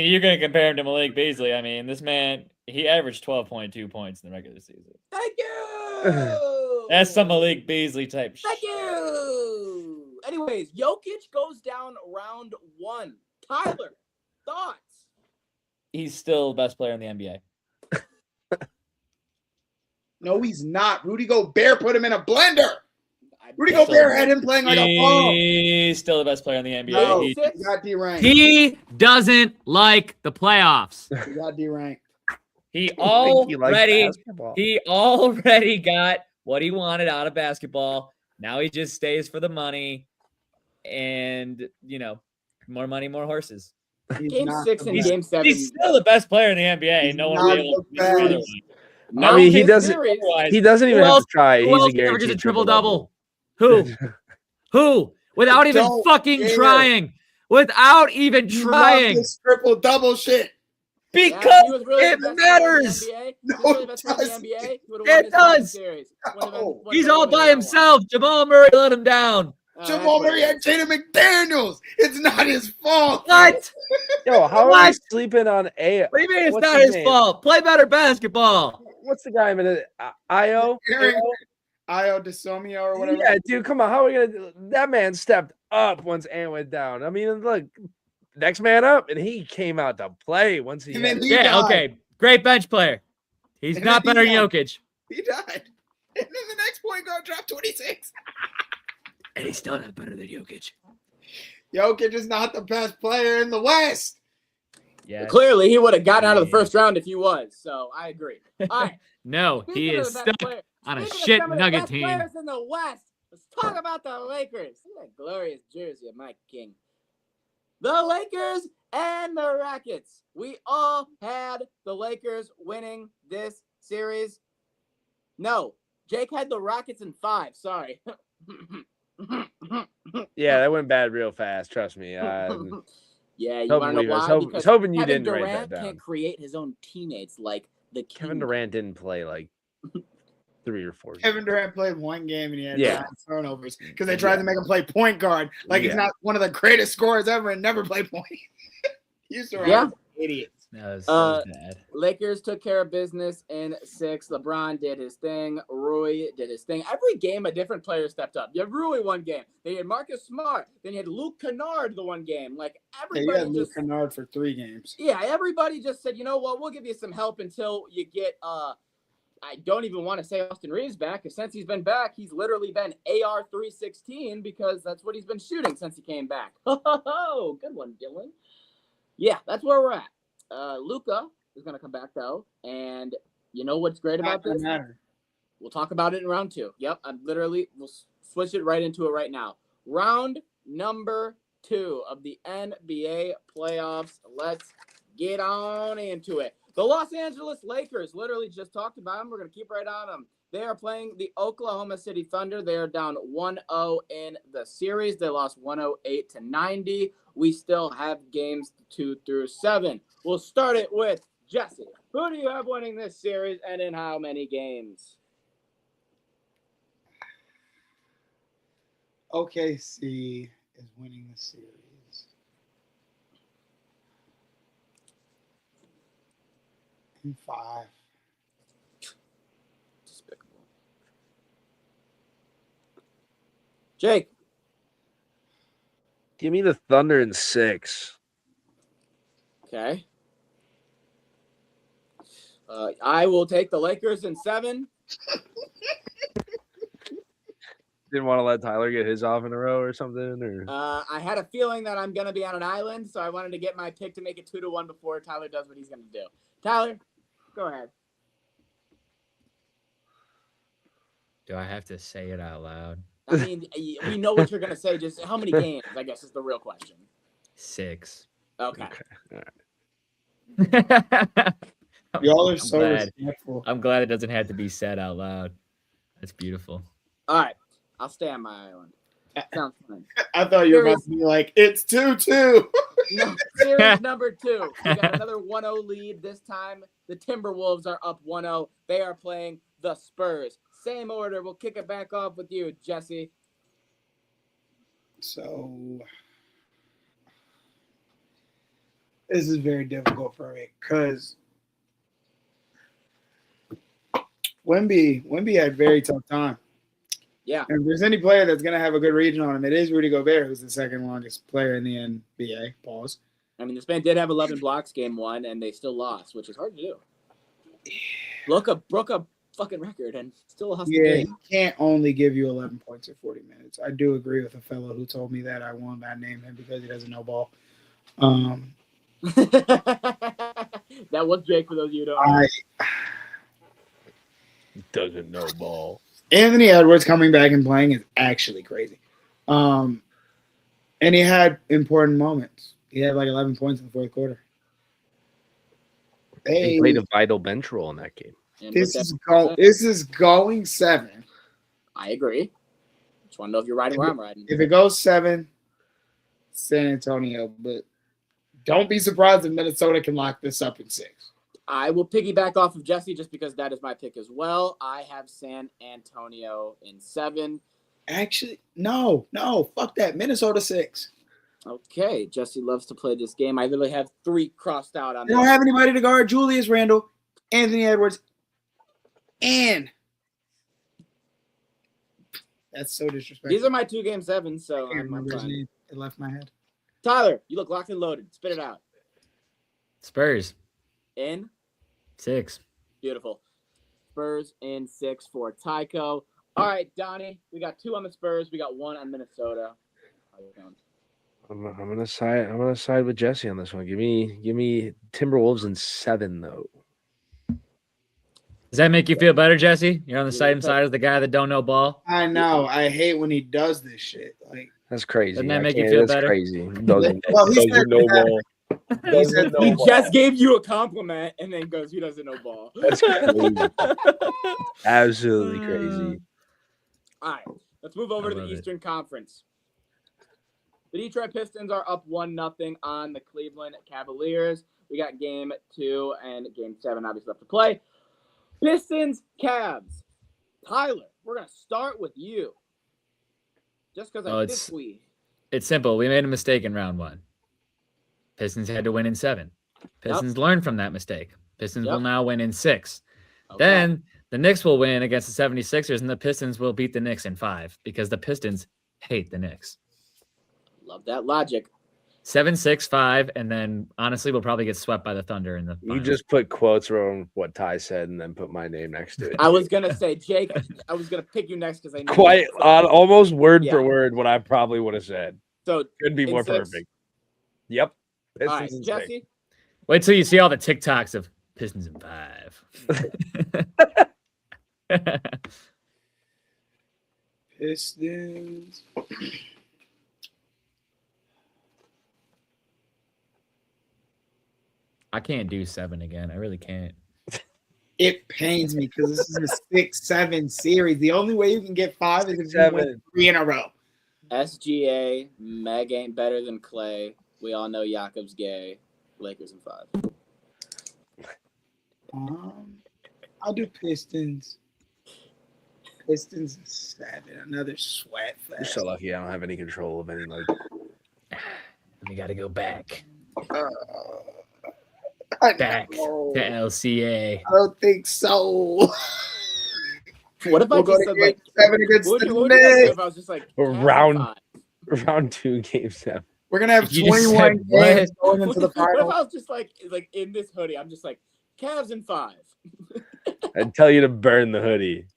you're gonna compare him to Malik Beasley. I mean, this man, he averaged 12.2 points in the regular season. Thank you. That's some Malik Beasley type Thank you. Anyways, Jokic goes down round 1. Tyler, thoughts? He's still the best player in the NBA. No, he's not. Rudy Gobert put him in a blender. Rudy Still- Gobert had him playing like a ball. He's still the best player in the NBA. No, He- he got D-ranked. He doesn't like the playoffs. He got D-ranked. He I think he likes already basketball. he already got what he wanted out of basketball. Now he just stays for the money, and more money, more horses. He's Game not 6 the and best. Game 7. He's still the best player in the NBA. He's No one not will be able to the do otherwise. best. No, I mean, he his doesn't- series- He doesn't even Who have else- to try. Who He's else a guaranteed averages a triple-double. triple-double? Who? Without even Don't fucking care. trying. Without even You love trying. this triple-double shit. Yeah, Because he was really it the best player in the matters. NBA. He No, was really the best player in it the NBA. He would've It won this fucking does. series. No. He's all by himself. Jamal Murray let him down. Jamal Murray had Jaden McDaniels. It's not his fault. What? Yo, how are What? you sleeping on A? What do you mean it's What's not his his name? fault? Play better basketball. What's the guy in it? Io? Aaron Io DeSomio or whatever. Yeah, dude, come on. How are we gonna do that? Man stepped up once Ant went down. I mean, look, next man up, and he came out to play once he. And then had- he Yeah, died. okay. Great bench player. He's And not then better he than died. Jokic. He died. And then the next point guard dropped 26. And he's still not better than Jokic. Jokic is not the best player in the West. Yeah, Clearly, he would have gotten out of the first round if he was. So I agree. All right. No, he Speaking of is the best stuck player- on a speaking of shit some of the Nugget best team. Players in the West. Let's talk about the Lakers. Look at that glorious jersey of Mike King. The Lakers and the Rockets. We all had the Lakers winning this series. No, Jake had the Rockets in 5. Sorry. Yeah, that went bad real fast. Trust me. Yeah, you Don't want to believe know it. I why? was hoping you Kevin didn't write Durant that down. can't create his own teammates like the King. Kevin Durant didn't play like 3 or 4. Kevin Durant played one game and he had Yeah. 9 turnovers because they tried to make him play point guard. Like he's Yeah. not one of the greatest scorers ever and never played point. Used to Yeah. idiots. that was bad. Lakers took care of business in 6. LeBron did his thing. Rui did his thing. Every game, a different player stepped up. You have Rui one game. Then you had Marcus Smart. Then you had Luke Kennard the one game. Like Yeah, you everybody had Luke just, Kennard for 3 games. yeah, everybody just said, you know what, we'll give you some help until you get. I don't even want to say Austin Reeves back because since he's been back, he's literally been AR 316 because that's what he's been shooting since he came back. Oh, good one, Dylan. Yeah, that's where we're at. Luka is going to come back though, and you know what's great Not about gonna this? matter. We'll talk about it in round 2. Yep, we'll switch it right into it right now. Round number 2 of the NBA playoffs. Let's get on into it. The Los Angeles Lakers, literally just talked about them. We're going to keep right on them. They are playing the Oklahoma City Thunder. They are down 1-0 in the series. They lost 108-90. We still have games 2 through 7. We'll start it with Jesse. Who do you have winning this series and in how many games? OKC is winning the series. In 5. Despicable. Jake. Give me the Thunder in 6. Okay. I will take the Lakers in 7. Didn't want to let Tyler get his off in a row or something, or I had a feeling that I'm going to be on an island, so I wanted to get my pick to make it 2-1 before Tyler does what he's going to do. Tyler, go ahead. Do I have to say it out loud? I mean, we know what you're gonna say. Just how many games? I guess is the real question. 6. Okay. Y'all are I'm so glad. respectful. I'm glad it doesn't have to be said out loud. That's beautiful. All right. I'll stay on my island. Sounds fun. I thought you were about to be like, it's 2-2. No, series number 2. We got another 1-0 lead. This time, the Timberwolves are up 1-0. They are playing the Spurs. Same order. We'll kick it back off with you, Jesse. So this is very difficult for me because Wemby had a very tough time. Yeah. And if there's any player that's going to have a good region on him, it is Rudy Gobert, who's the second longest player in the NBA. Pause. I mean, this man did have 11 blocks game 1, and they still lost, which is hard to do. Broke a fucking record and still lost the Yeah, he game. can't only give you 11 points in 40 minutes. I do agree with a fellow who told me that. I will not name him because he doesn't know ball. That was Jake for those of you who don't know. Doesn't know ball. Anthony Edwards coming back and playing is actually crazy. And he had important moments. He had like 11 points in the fourth quarter. He played a vital bench role in that game. And This with that- is going 7. I agree. Just want to know if you're riding where I'm riding. If it goes 7, San Antonio, but don't be surprised if Minnesota can lock this up in 6. I will piggyback off of Jesse just because that is my pick as well. I have San Antonio in 7. Actually, no, fuck that. Minnesota 6. Okay, Jesse loves to play this game. I literally have 3 crossed out on They this. don't have anybody to guard Julius Randle, Anthony Edwards, and that's so disrespectful. These are my 2 game 7s, so I can't I'm remember his fine. name. It left my head. Tyler, you look locked and loaded. Spit it out. Spurs. In. 6. Beautiful. Spurs in 6 for Tycho. All right, Donnie, we got 2 on the Spurs. We got 1 on Minnesota. How you feeling? I'm gonna side with Jesse on this one. Give me Timberwolves in 7 though. Does that make you feel better, Jesse? You're on the same side as the guy that don't know ball. I know. I hate when he does this shit. Like, That's crazy. Doesn't that I make you can't- feel that's better? crazy. Doesn't Well, he said know that- ball. he Doesn't said know He ball. just gave you a compliment and then goes, he doesn't know ball. That's crazy. Absolutely crazy. All right, let's move over I to the love it. Eastern Conference. The Detroit Pistons are up 1-0 on the Cleveland Cavaliers. We got game 2 and game 7 obviously left to play. Pistons, Cavs. Tyler, we're going to start with you. Just because Oh, I it's- think we... It's simple. We made a mistake in round 1. Pistons had to win in 7. Pistons learned from that mistake. Pistons will Yep. now win in 6. Okay. Then the Knicks will win against the 76ers, and the Pistons will beat the Knicks in 5 because the Pistons hate the Knicks. Love that logic. 7-6-5, and then honestly, we'll probably get swept by the Thunder in the You finals. just put quotes around what Ty said and then put my name next to it. I was going to say, Jake, I was going to pick you next because I knew Quite almost word Yeah. for word what I probably would have said. So, Could be in more 6? perfect. Yep. all right, Pistons in 6. Jesse. Wait till you see all the TikToks of Pistons in 5. Pistons. I can't do 7 again. I really can't. It pains me because this is a 6-7 series. The only way you can get 5 is if you 7. win 3 in a row. SGA, Meg ain't better than Clay. We all know Jakob's gay. Lakers in 5. I'll do Pistons. Pistons in 7. Another sweat You're fest. so lucky I don't have any control of any like We got to go back I Back know. to LCA. I don't think so. What if I We'll go just to said, game like, 7 against what the would you guys do Knicks. if I was just like, Round- Cavs in 5? round 2 game 7. We're gonna have You just 21 said what? games going into the What if final. I was just like in this hoodie? I'm just like, Cavs in 5. I'd tell you to burn the hoodie.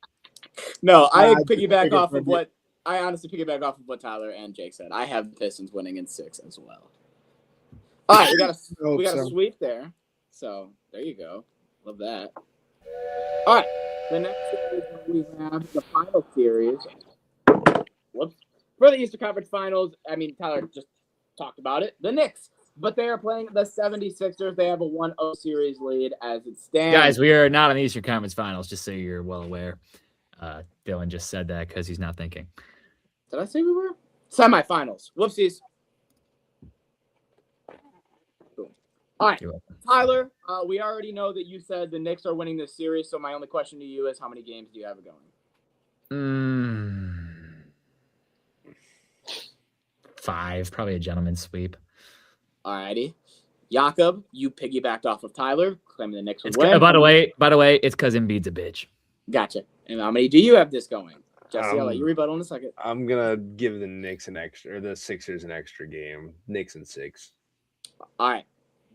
No, I I piggyback think off it's of what I honestly piggyback off of what Tyler and Jake said. I have the Pistons winning in 6 as well. All right, we got Hope a so. sweep there. So there you go. Love that. All right, The next series we have the final series. Whoops. For the Eastern Conference Finals, I mean, Tyler just talked about it. The Knicks, but they are playing the 76ers. They have a 1-0 series lead as it stands. Guys, we are not on the Eastern Conference Finals, just so you're well aware. Dylan just said that because he's not thinking. Did I say we were? Semifinals. Whoopsies. Boom. All right. You're welcome. Tyler, we already know that you said the Knicks are winning this series, so my only question to you is how many games do you have it going? 5, probably a gentleman's sweep. All righty. Jakob, you piggybacked off of Tyler, claiming the Knicks would win. By the way, it's because Embiid's a bitch. Gotcha. And how many do you have this going? Jesse, I'll let you rebuttal in a second. I'm gonna give the Knicks the Sixers an extra game. Knicks in 6. All right.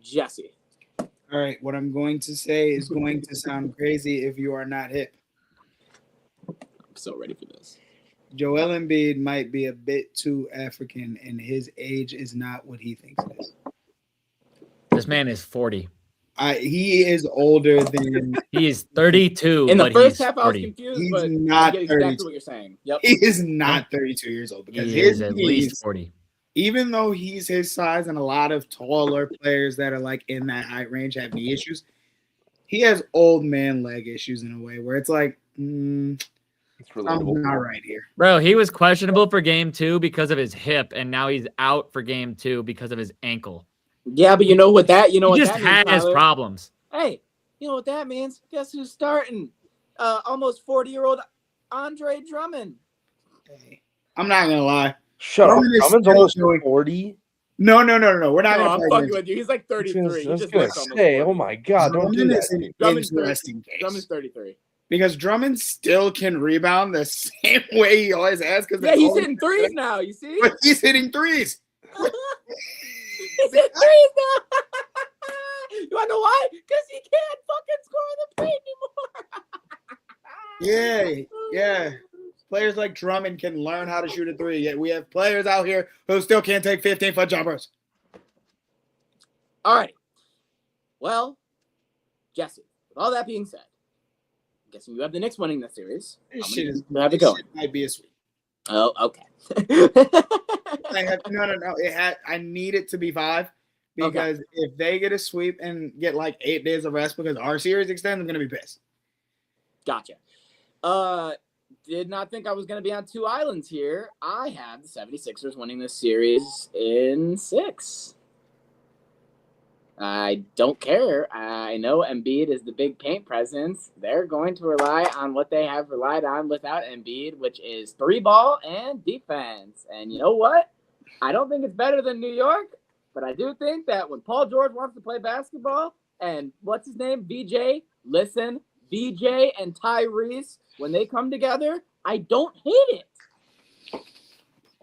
Jesse. All right, what I'm going to say is going to sound crazy if you are not hip. I'm so ready for this. Joel Embiid might be a bit too African, and his age is not what he thinks it is. This man is 40. He is older than He is 32. In the but first he's half, I was 40. confused, He's but not I get exactly 32. what you're saying. Yep. he is not 32 years old because He his is at knees, least 40. even though he's his size and a lot of taller players that are like in that height range have knee issues, he has old man leg issues in a way where it's like, It's I'm relatable. not right here. Bro, he was questionable for game 2 because of his hip, and now he's out for game 2 because of his ankle. Yeah, but you know what that He what just that means, has Tyler? problems. Hey, you know what that means? Guess who's starting? Almost 40-year-old Andre Drummond. Hey, I'm not gonna lie. Shut up. Drummond is Drummond's still almost doing- 40. No. We're not No, gonna I'm play fucking against with you. He's like I 33. was He gonna just looks almost say, 40. oh my god, don't do Drummond that. is an dude. Drummond's interesting case. Drummond's 33. Because Drummond still can rebound the same way he always has. Because Yeah, he's hitting threes now. You see? but he's hitting threes. He's hitting threes now. You wanna know why? Because he can't fucking score in the paint anymore. Yeah. Players like Drummond can learn how to shoot a three. Yet we have players out here who still can't take 15-foot jumpers. All right. Well, Jesse, with all that being said, I'm guessing you have the Knicks winning this series. This How shit many is do you have it this going? shit might be a sweep. Oh, okay. No. I need it to be 5 because if they get a sweep and get like 8 days of rest because our series extends, I'm gonna be pissed. Gotcha. Did not think I was going to be on two islands here. I have the 76ers winning this series in 6. I don't care. I know Embiid is the big paint presence. They're going to rely on what they have relied on without Embiid, which is 3-ball and defense. And you know what? I don't think it's better than New York, but I do think that when Paul George wants to play basketball and what's his name? VJ, listen, VJ and Tyrese, when they come together, I don't hate it.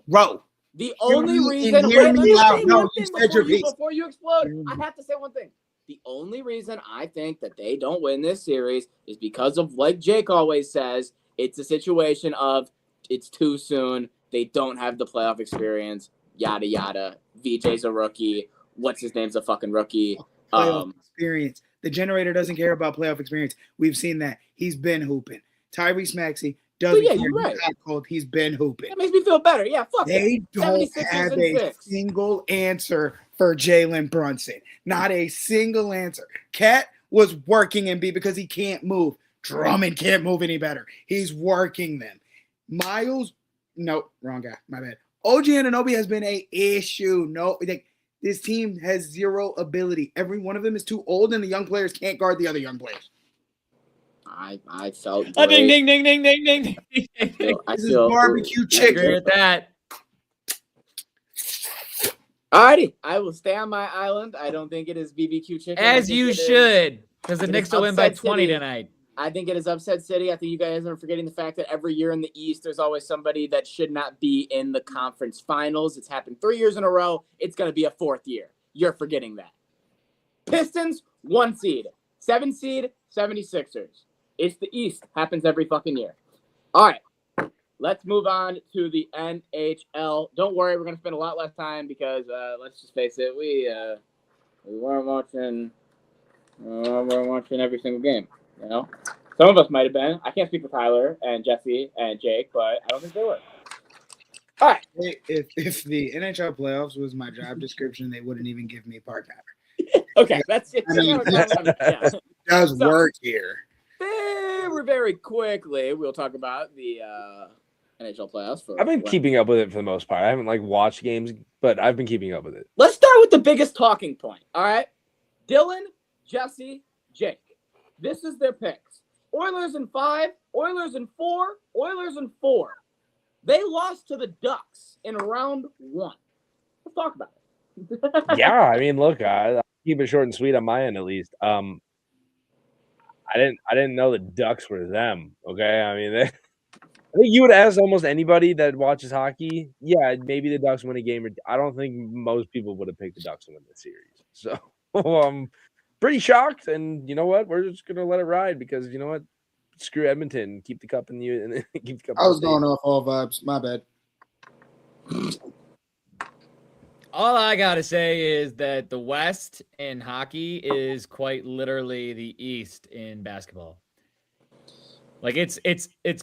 Bro, The only me reason and hear wait, let me me out. say No, one you thing said your before piece. before you explode. I have to say one thing. The only reason I think that they don't win this series is because of, like Jake always says, it's a situation of it's too soon. They don't have the playoff experience. Yada yada. VJ's a rookie. What's his name's a fucking rookie. Playoff experience. The generator doesn't care about playoff experience. We've seen that. He's been hooping. Tyrese Maxey doesn't yeah, care. you're right. He's hot cold. He's been hooping. That makes me feel better. Yeah, fuck They it. don't 76ers have in a 6. single answer for Jalen Brunson. Not a single answer. Cat was working Embiid because he can't move. Drummond can't move any better. He's working them. Miles, no, wrong guy. My bad. OG Anunoby has been a issue. No, like this team has zero ability. Every one of them is too old, and the young players can't guard the other young players. I felt Oh, great. ding, ding, ding, ding, ding, ding. I This is feel barbecue I chicken. agree with that. Alrighty, I will stay on my island. I don't think it is BBQ chicken. I As think you it is- should, because the it is Knicks will win by upset 20 city. tonight. I think it is upset city. I think you guys are forgetting the fact that every year in the East, there's always somebody that should not be in the conference finals. It's happened 3 years in a row. It's going to be a 4th year. You're forgetting that. Pistons, 1 seed. 7 seed, 76ers. It's the East. Happens every fucking year. All right. Let's move on to the NHL. Don't worry, we're going to spend a lot less time because, let's just face it, we weren't watching every single game, you know? Some of us might have been. I can't speak for Tyler and Jesse and Jake, but I don't think they were. All right. If the NHL playoffs was my job description, they wouldn't even give me part timer. Okay, that's it. I mean, Yeah. Does So- work here. Very quickly, we'll talk about the NHL playoffs. I've been keeping up with it for the most part. I haven't like watched games, but I've been keeping up with it. Let's start with the biggest talking point. All right, Dylan, Jesse, Jake. This is their picks. Oilers in 5, Oilers in 4, Oilers in 4. They lost to the Ducks in round 1. Let's talk about it. Yeah, I mean, look, I'll keep it short and sweet on my end at least. I didn't know the Ducks were them. Okay, I mean, I think you would ask almost anybody that watches hockey. Yeah, maybe the Ducks win a game. I don't think most people would have picked the Ducks to win the series. So I'm pretty shocked. And you know what? We're just gonna let it ride because you know what? Screw Edmonton. Keep the cup in you and keep the cup. I was going off all vibes. My bad. All I gotta say is that the West in hockey is quite literally the East in basketball. Like it's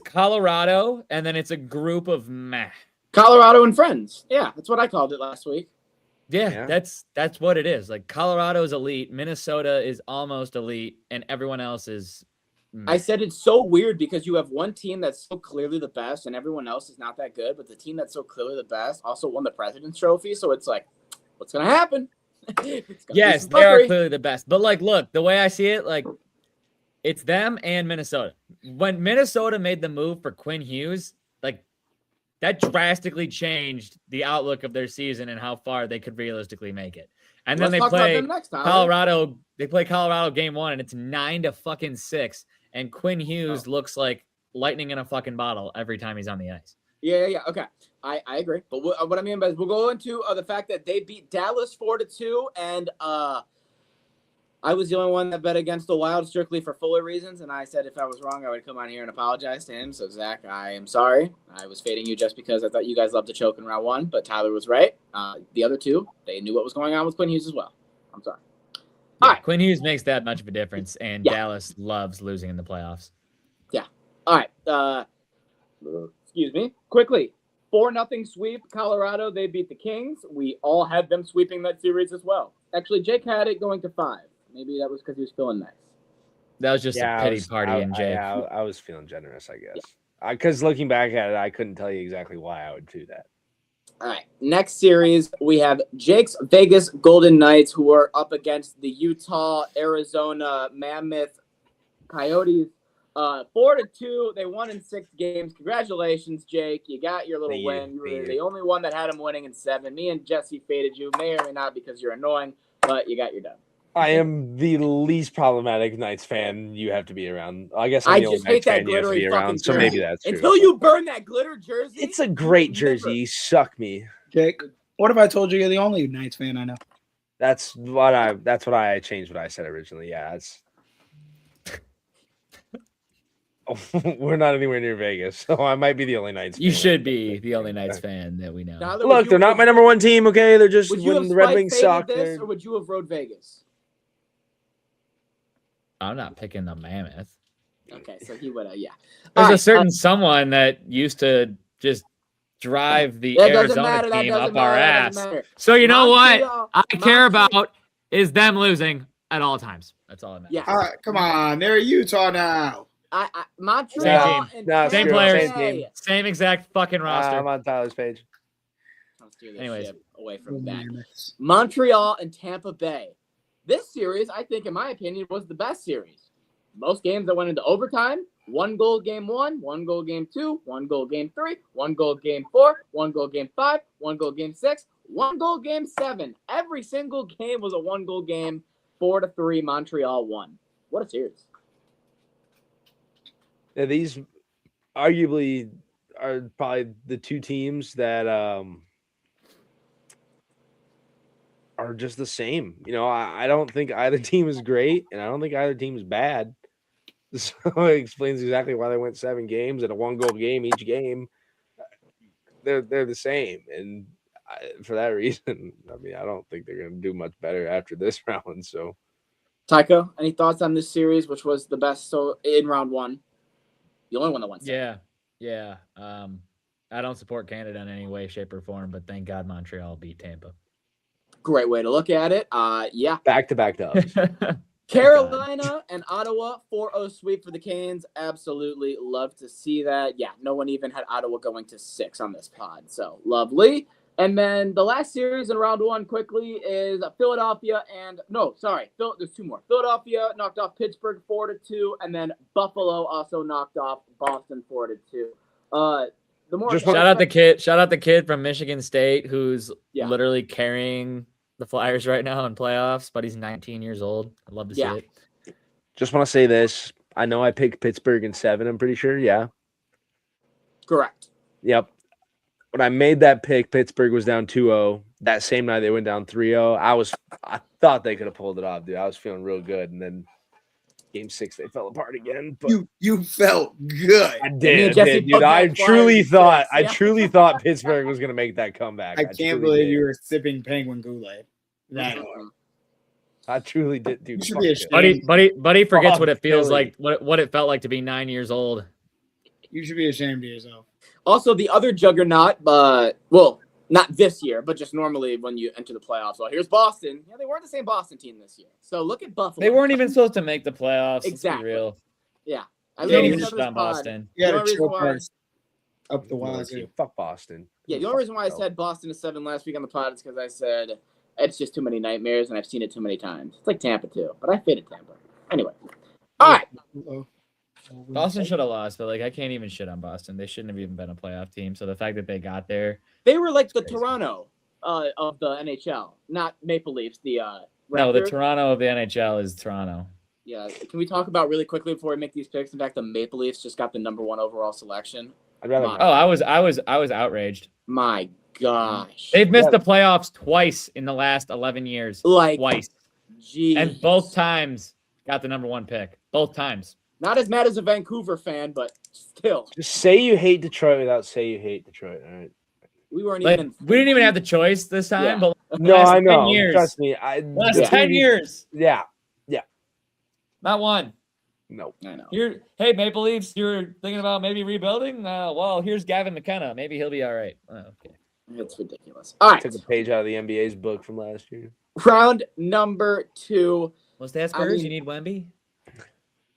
Colorado, and then it's a group of meh. Colorado and friends. Yeah, that's what I called it last week. Yeah, Yeah. that's what it is. Like Colorado is elite, Minnesota is almost elite, and everyone else is. Meh. I said it's so weird because you have one team that's so clearly the best and everyone else is not that good, but the team that's so clearly the best also won the President's Trophy. So it's like, what's going to happen? It's gonna be Yes, some they are fuckery. clearly the best. But like, look, the way I see it, like, it's them and Minnesota. When Minnesota made the move for Quinn Hughes, like, that drastically changed the outlook of their season and how far they could realistically make it. And then Let's they talk about play them next time. Colorado. They play Colorado game 1, and it's 9-6. And Quinn Hughes looks like lightning in a fucking bottle every time he's on the ice. Yeah. Okay. I agree. But what I mean by is we'll go into the fact that they beat Dallas 4-2. And I was the only one that bet against the Wild strictly for Fuller reasons. And I said if I was wrong, I would come on here and apologize to him. So, Zach, I am sorry. I was fading you just because I thought you guys loved to choke in round 1. But Tyler was right. The other two, they knew what was going on with Quinn Hughes as well. I'm sorry. Yeah, All right. Quinn Hughes makes that much of a difference, and Yeah. Dallas loves losing in the playoffs. All right. Excuse me. Quickly. 4-0 sweep. Colorado, they beat the Kings. We all had them sweeping that series as well. Actually, Jake had it going to 5. Maybe that was because he was feeling nice. That was just a pity party in Jake. I was feeling generous, I guess. Because looking back at it, I couldn't tell you exactly why I would do that. All right. Next series, we have Jake's Vegas Golden Knights, who are up against the Utah, Arizona Mammoth Coyotes. 4-2. They won in 6 games. Congratulations, Jake. You got your little Thank you. win. You were Thank you. the only one that had him winning in 7. Me and Jesse faded you, may or may not because you're annoying, but you got your done. I am the least problematic Knights fan you have to be around. I guess I'm I the only just hate Knights that fan you have to glittery be fucking around, so jersey. maybe that's true. Until you burn that glitter jersey. It's a great you never- jersey. You suck me. Jake, what if I told you you're the only Knights fan I know? That's why I changed what I said originally. Yeah, it's we're not anywhere near Vegas, so I might be the only Knights. You fan. should be the only Knights fan that we know. Tyler, would Look, you they're not have- my number 1 team. Okay, they're just Would you have when the Red spite Wings faded suck. this, They're... or would you have rode Vegas? I'm not picking the Mammoth. Okay, so he would have, yeah. There's All a right, certain someone that used to just drive the that doesn't Arizona matter. That team doesn't up matter. our That ass. doesn't matter. So you know what Montreal- I care Montreal- about is them losing at all times. That's all that matters. Yeah. All right, come on. They're Utah now. Montreal Same and No, Same Tampa players. Bay. Same exact fucking roster. I'm on Tyler's page. Let's steer this Anyways. ship away from that. Mammoths. Montreal and Tampa Bay. This series, I think, in my opinion, was the best series. Most games that went into overtime. 1 goal game 1, 1 goal game 2, 1 goal game 3, 1 goal game 4, 1 goal game 5, 1 goal game 6, 1 goal game 7. Every single game was a 1 goal game. 4-3, Montreal won. What a series. Yeah, these arguably are probably the 2 teams that are just the same. You know, I don't think either team is great, and I don't think either team is bad. So it explains exactly why they went 7 games and a 1-goal game each game. They're the same, and for that reason, I mean, I don't think they're going to do much better after this round. So Tycho, any thoughts on this series, which was the best so in round one? The only one that won. Yeah. I don't support Canada in any way, shape, or form, but thank God Montreal beat Tampa. Great way to look at it. Yeah. Back-to-back dubs. Carolina and Ottawa 4-0 sweep for the Canes. Absolutely love to see that. Yeah, no one even had Ottawa going to 6 on this pod. So lovely. And then the last series in round one quickly is Philadelphia there's two more. Philadelphia knocked off Pittsburgh 4-2, and then Buffalo also knocked off Boston 4-2. Shout out the kid from Michigan State who's Yeah. literally carrying the Flyers right now in playoffs, but he's 19 years old. I'd love to see it. Just want to say this. I know I picked Pittsburgh in 7, I'm pretty sure. Yeah. Correct. Yep. When I made that pick, Pittsburgh was down 2-0. That same night they went down 3-0. I thought they could have pulled it off, dude. I was feeling real good. And then game 6, they fell apart again. But You felt good. I Me and did, Jesse dude. both I had truly Flyers in 6, truly thought Pittsburgh was gonna make that comeback. I can't truly believe did. you were sipping penguin Kool-Aid. That hard. I truly did, dude. You should Fuck be it. ashamed. Buddy forgets Oh, what it feels Philly. like, what it felt like to be 9 years old. You should be ashamed of yourself. Also, the other juggernaut, not this year, but just normally when you enter the playoffs. Well, here's Boston. Yeah, they weren't the same Boston team this year. So look at Buffalo. They weren't even supposed to make the playoffs. Exactly. Let's be real. Yeah. I Can't literally even said shit this on pod. Boston. You The got only to reason choke why- us up the wazoo. Fuck Boston. Yeah, the only reason why I said Boston is 7 last week on the pod is because I said it's just too many nightmares and I've seen it too many times. It's like Tampa too, but I faded Tampa. Anyway. All right. Boston should have lost, but I can't even shit on Boston. They shouldn't have even been a playoff team. So the fact that they got there, They were like the Crazy. Toronto of the NHL, not Maple Leafs. The no, the Raptors. Toronto of the NHL is Toronto. Yeah. Can we talk about really quickly before we make these picks? In fact, the Maple Leafs just got the number 1 overall selection. I'd rather. Come Oh, I was outraged. My gosh. They've missed the playoffs twice in the last 11 years. Like Twice. geez. And both times got the number 1 pick. Both times. Not as mad as a Vancouver fan, but still, Just say you hate Detroit without say you hate Detroit. All right. we weren't Like, even. we didn't even have the choice this time, Yeah. but No, last I 10 know. years. Trust me. last yeah. 10 years, Yeah. not one. No. I know. Hey, Maple Leafs, you're thinking about maybe rebuilding? Well, here's Gavin McKenna. Maybe he'll be all right. Oh, okay. It's ridiculous. All right. Took a page out of the NBA's book from last year. Round number 2. What's that, I Spurs? mean- You need Wemby?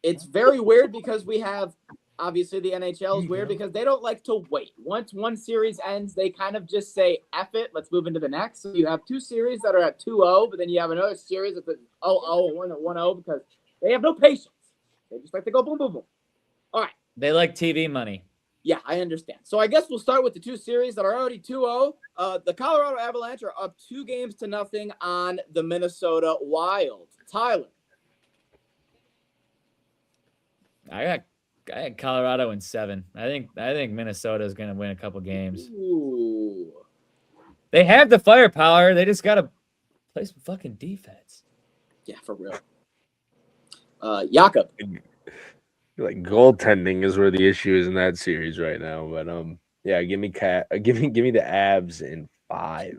It's very weird because we have obviously the NHL is you weird go. because they don't like to wait. Once one series ends, they kind of just say F it, let's move into the next. So you have 2 series that are at 2-0, but then you have another series that's at 0-0 and 1-0 because they have no patience. They just like to go boom, boom, boom. All right. They like TV money. Yeah, I understand. So I guess we'll start with the 2 series that are already 2-0. The Colorado Avalanche are up 2-0 on the Minnesota Wild. Tyler. I got Colorado in 7. I think Minnesota is going to win a couple games. Ooh. They have the firepower. They just got to play some fucking defense. Yeah, for real. Jakob. Like goaltending is where the issue is in that series right now. But yeah, give me the Avs in 5.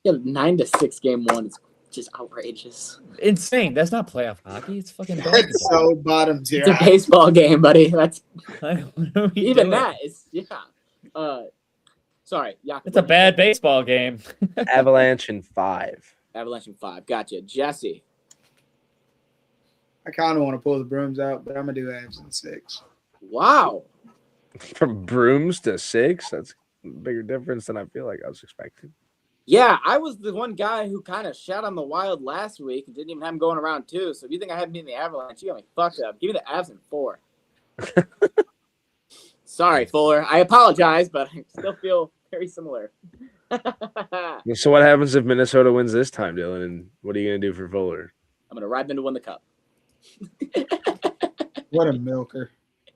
Yeah, 9-6 game 1 is just outrageous. Insane. That's not playoff hockey. It's fucking It's basketball. so bottom tier. It's a baseball game, buddy. That's Like, what are we even doing? that is sorry, Jakob. It's a bad baseball game. Avalanche in 5. Avalanche in 5. Gotcha. Jesse. I kind of want to pull the brooms out, but I'm gonna do Avs in 6. Wow. From brooms to 6. That's a bigger difference than I feel like I was expecting. Yeah, I was the one guy who kind of shot on the Wild last week and didn't even have him going around 2. So if you think I haven't beaten the Avalanche, you got me fucked up. Give me the Avs in 4. Sorry, Fuller. I apologize, but I still feel very similar. I'm So what happens if Minnesota wins this time, Dylan? And what are you gonna do for Fuller? gonna ride them to win the cup. What a milker!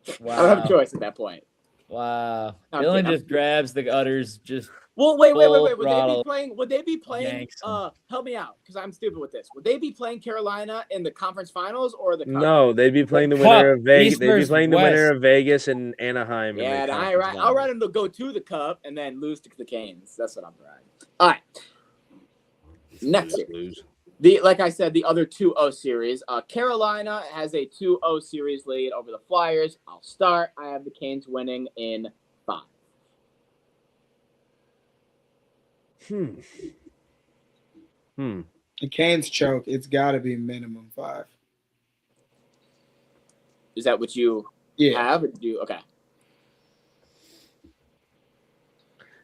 I don't have a choice at that point. Wow. I'm Dylan kidding. just grabs the udders. Just Well, wait. Full Would they throttle. be playing? Would they be playing? Yanks 'em. Help me out, because I'm stupid with this. Would they be playing Carolina in the conference finals or the cup? No, they'd be playing the Cup, winner of Vegas. East They'd be versus playing the winner West. of Vegas and Anaheim. in Yeah, the and conference I'll finals. ride them to go to the cup and then lose to the Canes. That's what I'm riding. All right. Next Just year. lose. Like I said, the other 2-0 series. Carolina has a 2-0 series lead over the Flyers. I'll start. I have the Canes winning in 5. The Canes choke. It's got to be minimum 5. Is that what you have? Or do you, okay.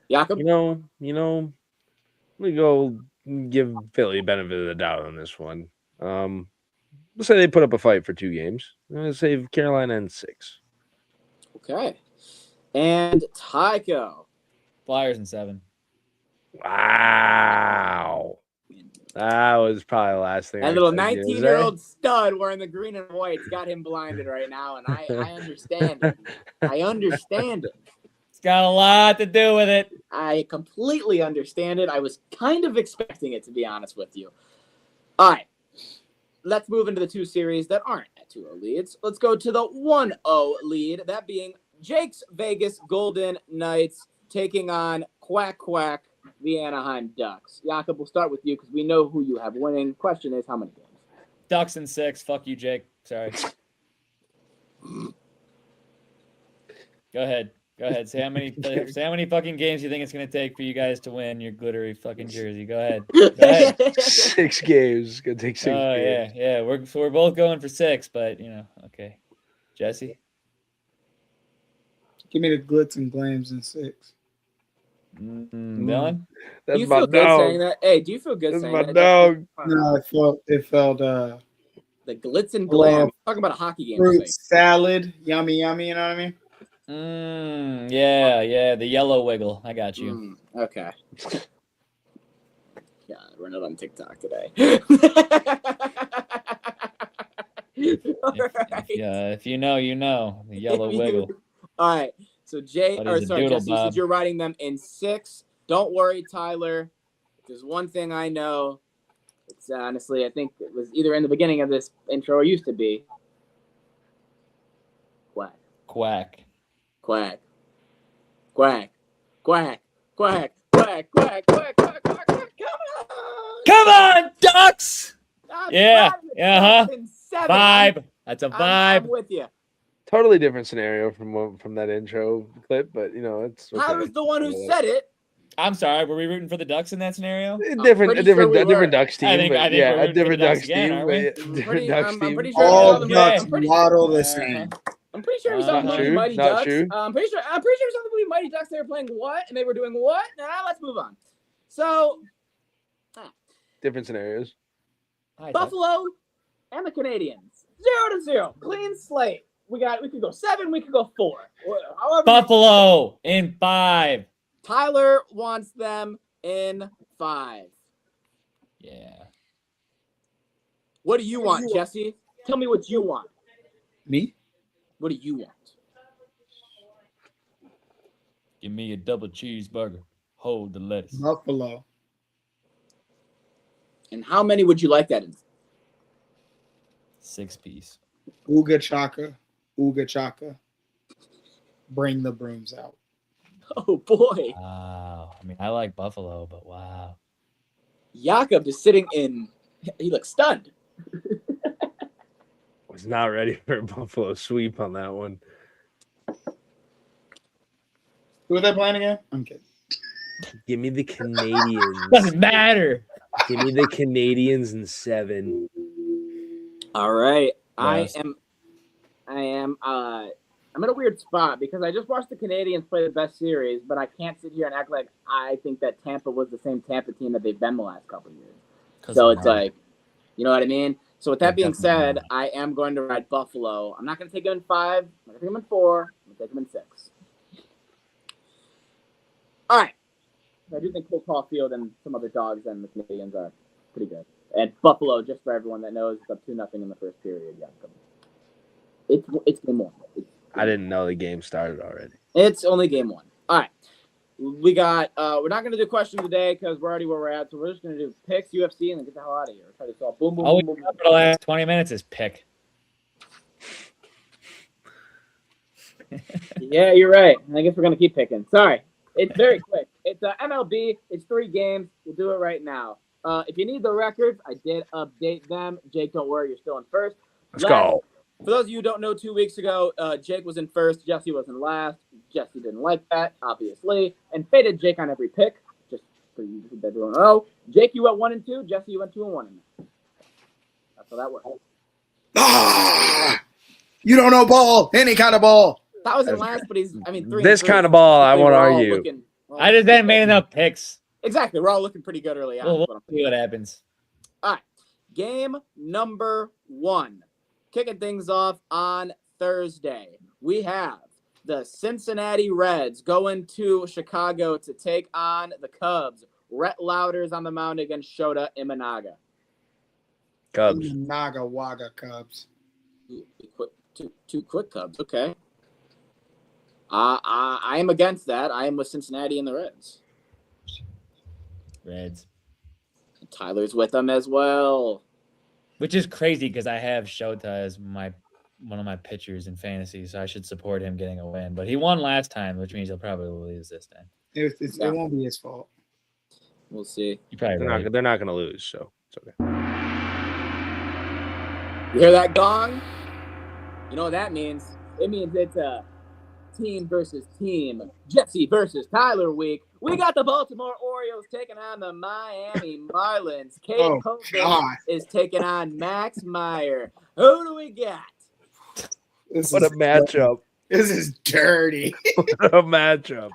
Jakob? You know, let me go give Philly benefit of the doubt on this one. Let's say they put up a fight for 2 games. I'm gonna say Carolina in 6. Okay. And Tycho. Flyers in 7. Wow. That was probably the last thing. That little 19-year-old stud wearing the green and white's got him blinded right now, and I understand it. I understand it. It's got a lot to do with it. I completely understand it. I was kind of expecting it, to be honest with you. All right. Let's move into the 2 series that aren't at 2-0 leads. Let's go to the 1-0 lead, that being Jake's Vegas Golden Knights taking on Quack Quack, the Anaheim Ducks. Jakob, we'll start with you because we know who you have winning. Question is, how many games? Ducks in 6. Fuck you, Jake. Sorry. Go ahead. Say how many fucking games you think it's gonna take for you guys to win your glittery fucking jersey. Go ahead. 6 games. It's gonna take 6 games. Oh yeah. We're both going for 6, but okay. Jesse? Give me the glitz and glams in 6. Dylan? Do you feel good saying that? Hey, do you feel good saying that? Dog. No, it felt the glitz and glam. Talking about a hockey game. Fruit salad, yummy, you know what I mean? Yeah, the yellow wiggle. I got you. Okay. God, we're not on TikTok today. If you know, you know. The yellow wiggle. All right. So Jesse, doodle, since Bob? you're writing them in 6, don't worry, Tyler. There's one thing I know. It's honestly, I think it was either in the beginning of this intro or used to be. Quack. Quack. Quack. Quack. Quack. Quack. Quack. Quack. Quack. Quack. Quack. Quack. Come on, Ducks! Yeah. Uh-huh. 7. 5. That's a 5. I'm with you. Totally different scenario from that intro clip, but it's okay. I was the one who said it. I'm sorry. Were we rooting for the Ducks in that scenario? A different Ducks team. I think a we're different rooting for the Ducks Ducks again, team. aren't we? Different Ducks team. I'm pretty sure All we Ducks saw them- waddle the same. I'm pretty sure we saw Not the true, Mighty not Ducks. true. I'm pretty sure we saw the movie Mighty Ducks. They were playing what, and they were doing what? Now let's move on. So, Different scenarios. Buffalo and the Canadians, 0-0, clean slate. We could go 7, we could go 4. However, Buffalo in 5. Tyler wants them in 5. Yeah. What do you want, Jesse? Tell me what you want. Me? What do you want? Give me a double cheeseburger. Hold the lettuce. Buffalo. And how many would you like that in? 6-piece. Ooga chaka. Ooga chaka. Bring the brooms out. Oh, boy. Wow. I mean, I like Buffalo, but wow. Jakob is sitting in. He looks stunned. Was not ready for a Buffalo sweep on that one. Who are they playing again? I'm kidding. Give me the Canadians. Doesn't matter. Give me the Canadians in 7. All right. Yes. I'm in a weird spot because I just watched the Canadians play the best series, but I can't sit here and act like I think that Tampa was the same Tampa team that they've been the last couple of years. So it's like, you know what I mean? So with that being said, I am going to ride Buffalo. I'm not going to take them in 5. I'm going to take them in 4. I'm going to take them in 6. All right. I do think Cole Caulfield and some other dogs and the Canadians are pretty good. And Buffalo, just for everyone that knows, it's up 2-0 in the first period. Yeah, it's game 1. I didn't know the game started already. It's only game 1. All right. We got we're not gonna do questions today because we're already where we're at, so we're just gonna do picks, UFC, and then get the hell out of here. Try to solve boom, boom, All boom, we boom, got for the last 20 minutes is pick. Yeah, you're right. I guess we're gonna keep picking. Sorry, it's very quick. It's MLB. It's 3 games. We'll do it right now. If you need the records, I did update them. Jake, don't worry, you're still in first. Let's go. For those of you who don't know, 2 weeks ago, Jake was in first, Jesse was in last. Jesse didn't like that, obviously, and faded Jake on every pick. Just for you that don't know, Jake, you went 1 and 2. Jesse, you went 2 and 1. That's how that works. You don't know ball, any kind of ball. That was in last, but he's 3 and This 3. kind of ball, I won't We're all argue. we're all I just hadn't made enough picks. Exactly, we're all looking pretty good early on. We'll see what happens. All right, game number 1. Kicking things off on Thursday. We have the Cincinnati Reds going to Chicago to take on the Cubs. Rhett Lauder's on the mound against Shota Imanaga. Cubs. Naga Waga Cubs. Two quick Cubs. Okay. I am against that. I am with Cincinnati and the Reds. Reds. And Tyler's with them as well. Which is crazy because I have Shota as one of my pitchers in fantasy, so I should support him getting a win. But he won last time, which means he'll probably lose this time. It won't be his fault. We'll see. You probably right. They're not going to lose, so it's okay. You hear that gong? You know what that means? It means it's a team versus team. Jesse versus Tyler week. We got the Baltimore Orioles taking on the Miami Marlins. Kate Copeland is taking on Max Meyer. Who do we got? What a matchup. This is dirty. What a matchup.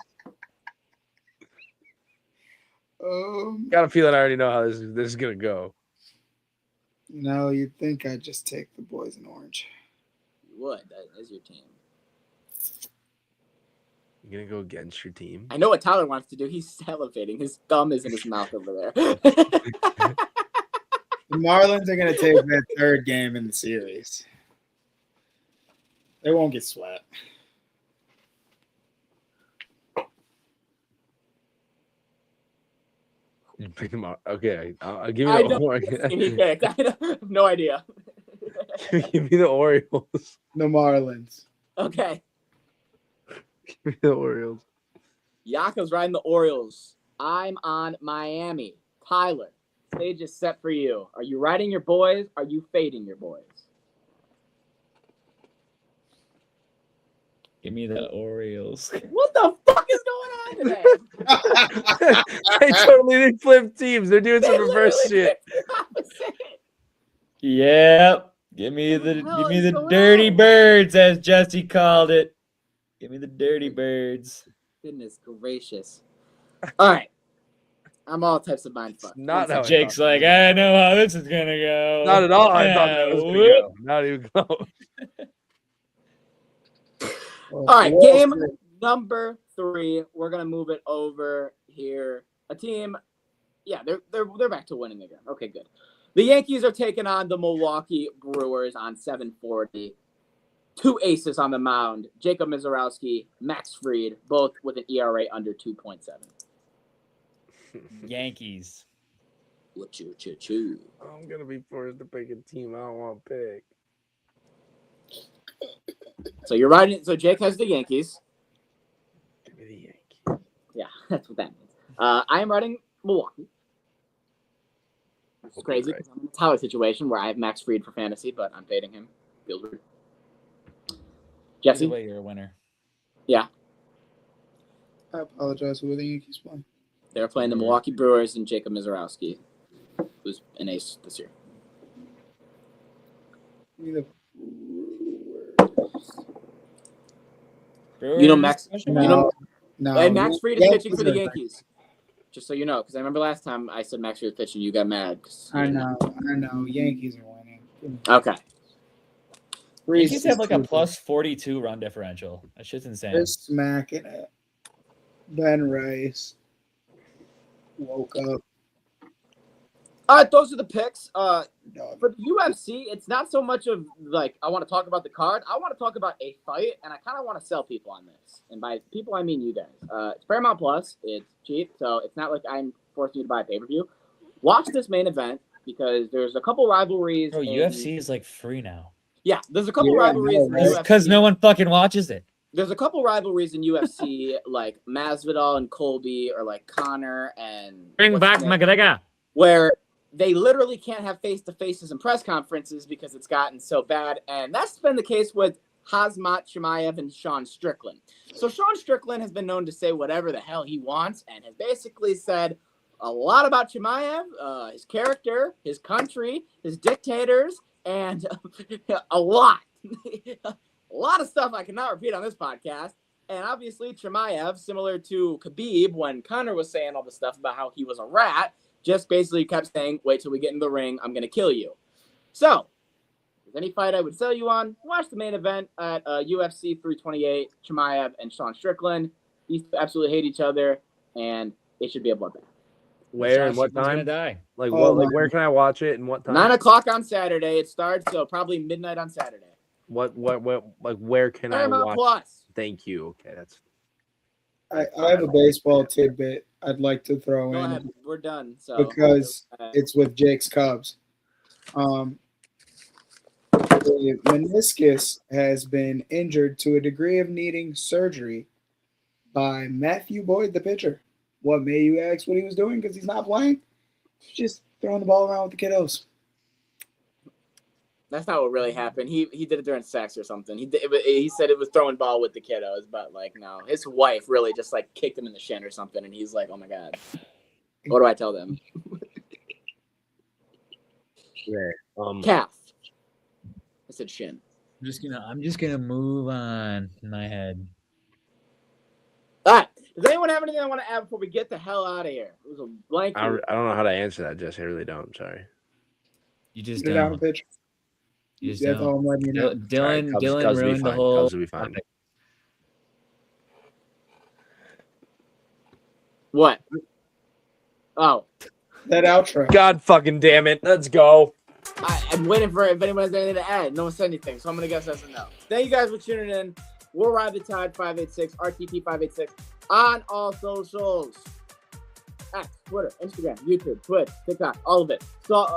Got a feeling I already know how this is going to go. No, you'd think I'd just take the boys in orange. You would. That is your team. You're going to go against your team? I know what Tyler wants to do. He's salivating. His thumb is in his mouth over there. The Marlins are going to take that third game in the series. They won't get swept. You pick them up. Okay, I'll give you I the don't Orioles. he picked. I have no idea. Give me the Orioles. The Marlins. Okay. Give me the Orioles. Yako's riding the Orioles. I'm on Miami. Tyler, stage is set for you. Are you riding your boys? Are you fading your boys? Give me the Orioles. What the fuck is going on today? They totally flipped teams. They're doing some reverse shit. Yep. Give me the dirty birds, as Jesse called it. Give me the dirty birds. Goodness gracious. All right. I'm all types of mind fuck. Not how Jake's like, I know how this is gonna go. Not at all. I thought that was gonna go. Not even close. All right, game number 3. We're gonna move it over here. A team, yeah, they're back to winning again. Okay, good. The Yankees are taking on the Milwaukee Brewers on 7:40. 2 aces on the mound: Jacob Mizorowski, Max Fried, both with an ERA under 2.7. Yankees. Choo. I'm gonna be forced to pick a team I don't want to pick. So you're riding. So Jake has the Yankees. Give me the Yankees. Yeah, that's what that means. I am riding Milwaukee. It's crazy because I'm in a Tyler situation where I have Max Fried for fantasy, but I'm fading him. Feels weird. Jesse? Either way, you're a winner. Yeah. I apologize. Who are the Yankees playing? They're playing the Milwaukee Brewers and Jacob Mizorowski, who's an ace this year. You know Max. No. And Max Fried is Yankees pitching for the are- Yankees. Just so you know, because I remember last time I said Max Fried was pitching, you got mad. I know. Yankees are winning. Okay. Yankees have like a plus 42 run differential. That shit's insane. They're smacking it. Ben Rice woke up. All right, those are the picks. Dog. For the UFC, it's not so much of like I want to talk about the card. I want to talk about a fight, and I kind of want to sell people on this. And by people, I mean you guys. It's Paramount Plus. It's cheap, so it's not like I'm forcing you to buy a pay-per-view. Watch this main event because there's a couple rivalries. Bro, UFC is like free now. Yeah, there's a couple rivalries in UFC. Because no one fucking watches it. There's a couple rivalries in UFC like Masvidal and Colby, or like Connor and Bring back McGregor. McGregor. where they literally can't have face-to-faces and press conferences because it's gotten so bad. And that's been the case with Khamzat Chimaev and Sean Strickland. So Sean Strickland has been known to say whatever the hell he wants and has basically said a lot about Chimaev, his character, his country, his dictators, and a lot. A lot of stuff I cannot repeat on this podcast. And obviously Chimaev, similar to Khabib when Conor was saying all the stuff about how he was a rat, just basically kept saying, wait till we get in the ring, I'm going to kill you. So, if there's any fight I would sell you on, watch the main event at UFC 328, Chimaev and Sean Strickland. These absolutely hate each other, and it should be a bloodbath. Where and what Strickland's gonna time? die. Like, Oh, what? Like, my where can I watch it and what time? 9 o'clock on Saturday it starts, so probably midnight on Saturday. What? Like, where can I Paramount watch? Plus. Thank you. Okay, that's. I have a baseball tidbit I'd like to throw Go in ahead. We're done. So because it's with Jake's Cubs. The meniscus has been injured to a degree of needing surgery by Matthew Boyd, the pitcher. What may you ask what he was doing? Because he's not playing. Just throwing the ball around with the kiddos. that's not what really happened. He did it during sex or something. He said it was throwing ball with the kiddos, but like no, his wife really just like kicked him in the shin or something, and he's like, oh my god, what do I tell them? Yeah. Calf. I said shin. I'm just gonna move on in my head. All right. Does anyone have anything I want to add before we get the hell out of here? It was a blank. I don't know how to answer that, Jesse. I really don't. I'm sorry. You just Get down don't. pitch. You just That's all don't. I'm letting you know. Dylan Cubs Dylan will be ruined the fine. whole. Cubs will be fine. topic. What? Oh, That outro. God fucking damn it. Let's go. I'm waiting for if anyone has anything to add. No one said anything, so I'm gonna guess that's a no. Thank you guys for tuning in. We'll ride the tide 586 RTP 586 on all socials. X, Twitter, Instagram, YouTube, Twitch, TikTok, all of it. So like,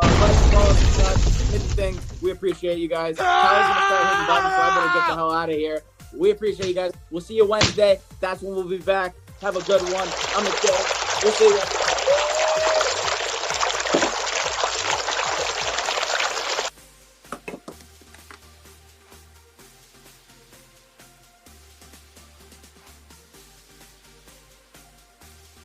follow, subscribe, hit the thing. We appreciate you guys. Tyler's gonna start hitting buttons, so I better get the hell out of here. We appreciate you guys. We'll see you Wednesday. That's when we'll be back. Have a good one. I'm gonna go. We'll see you.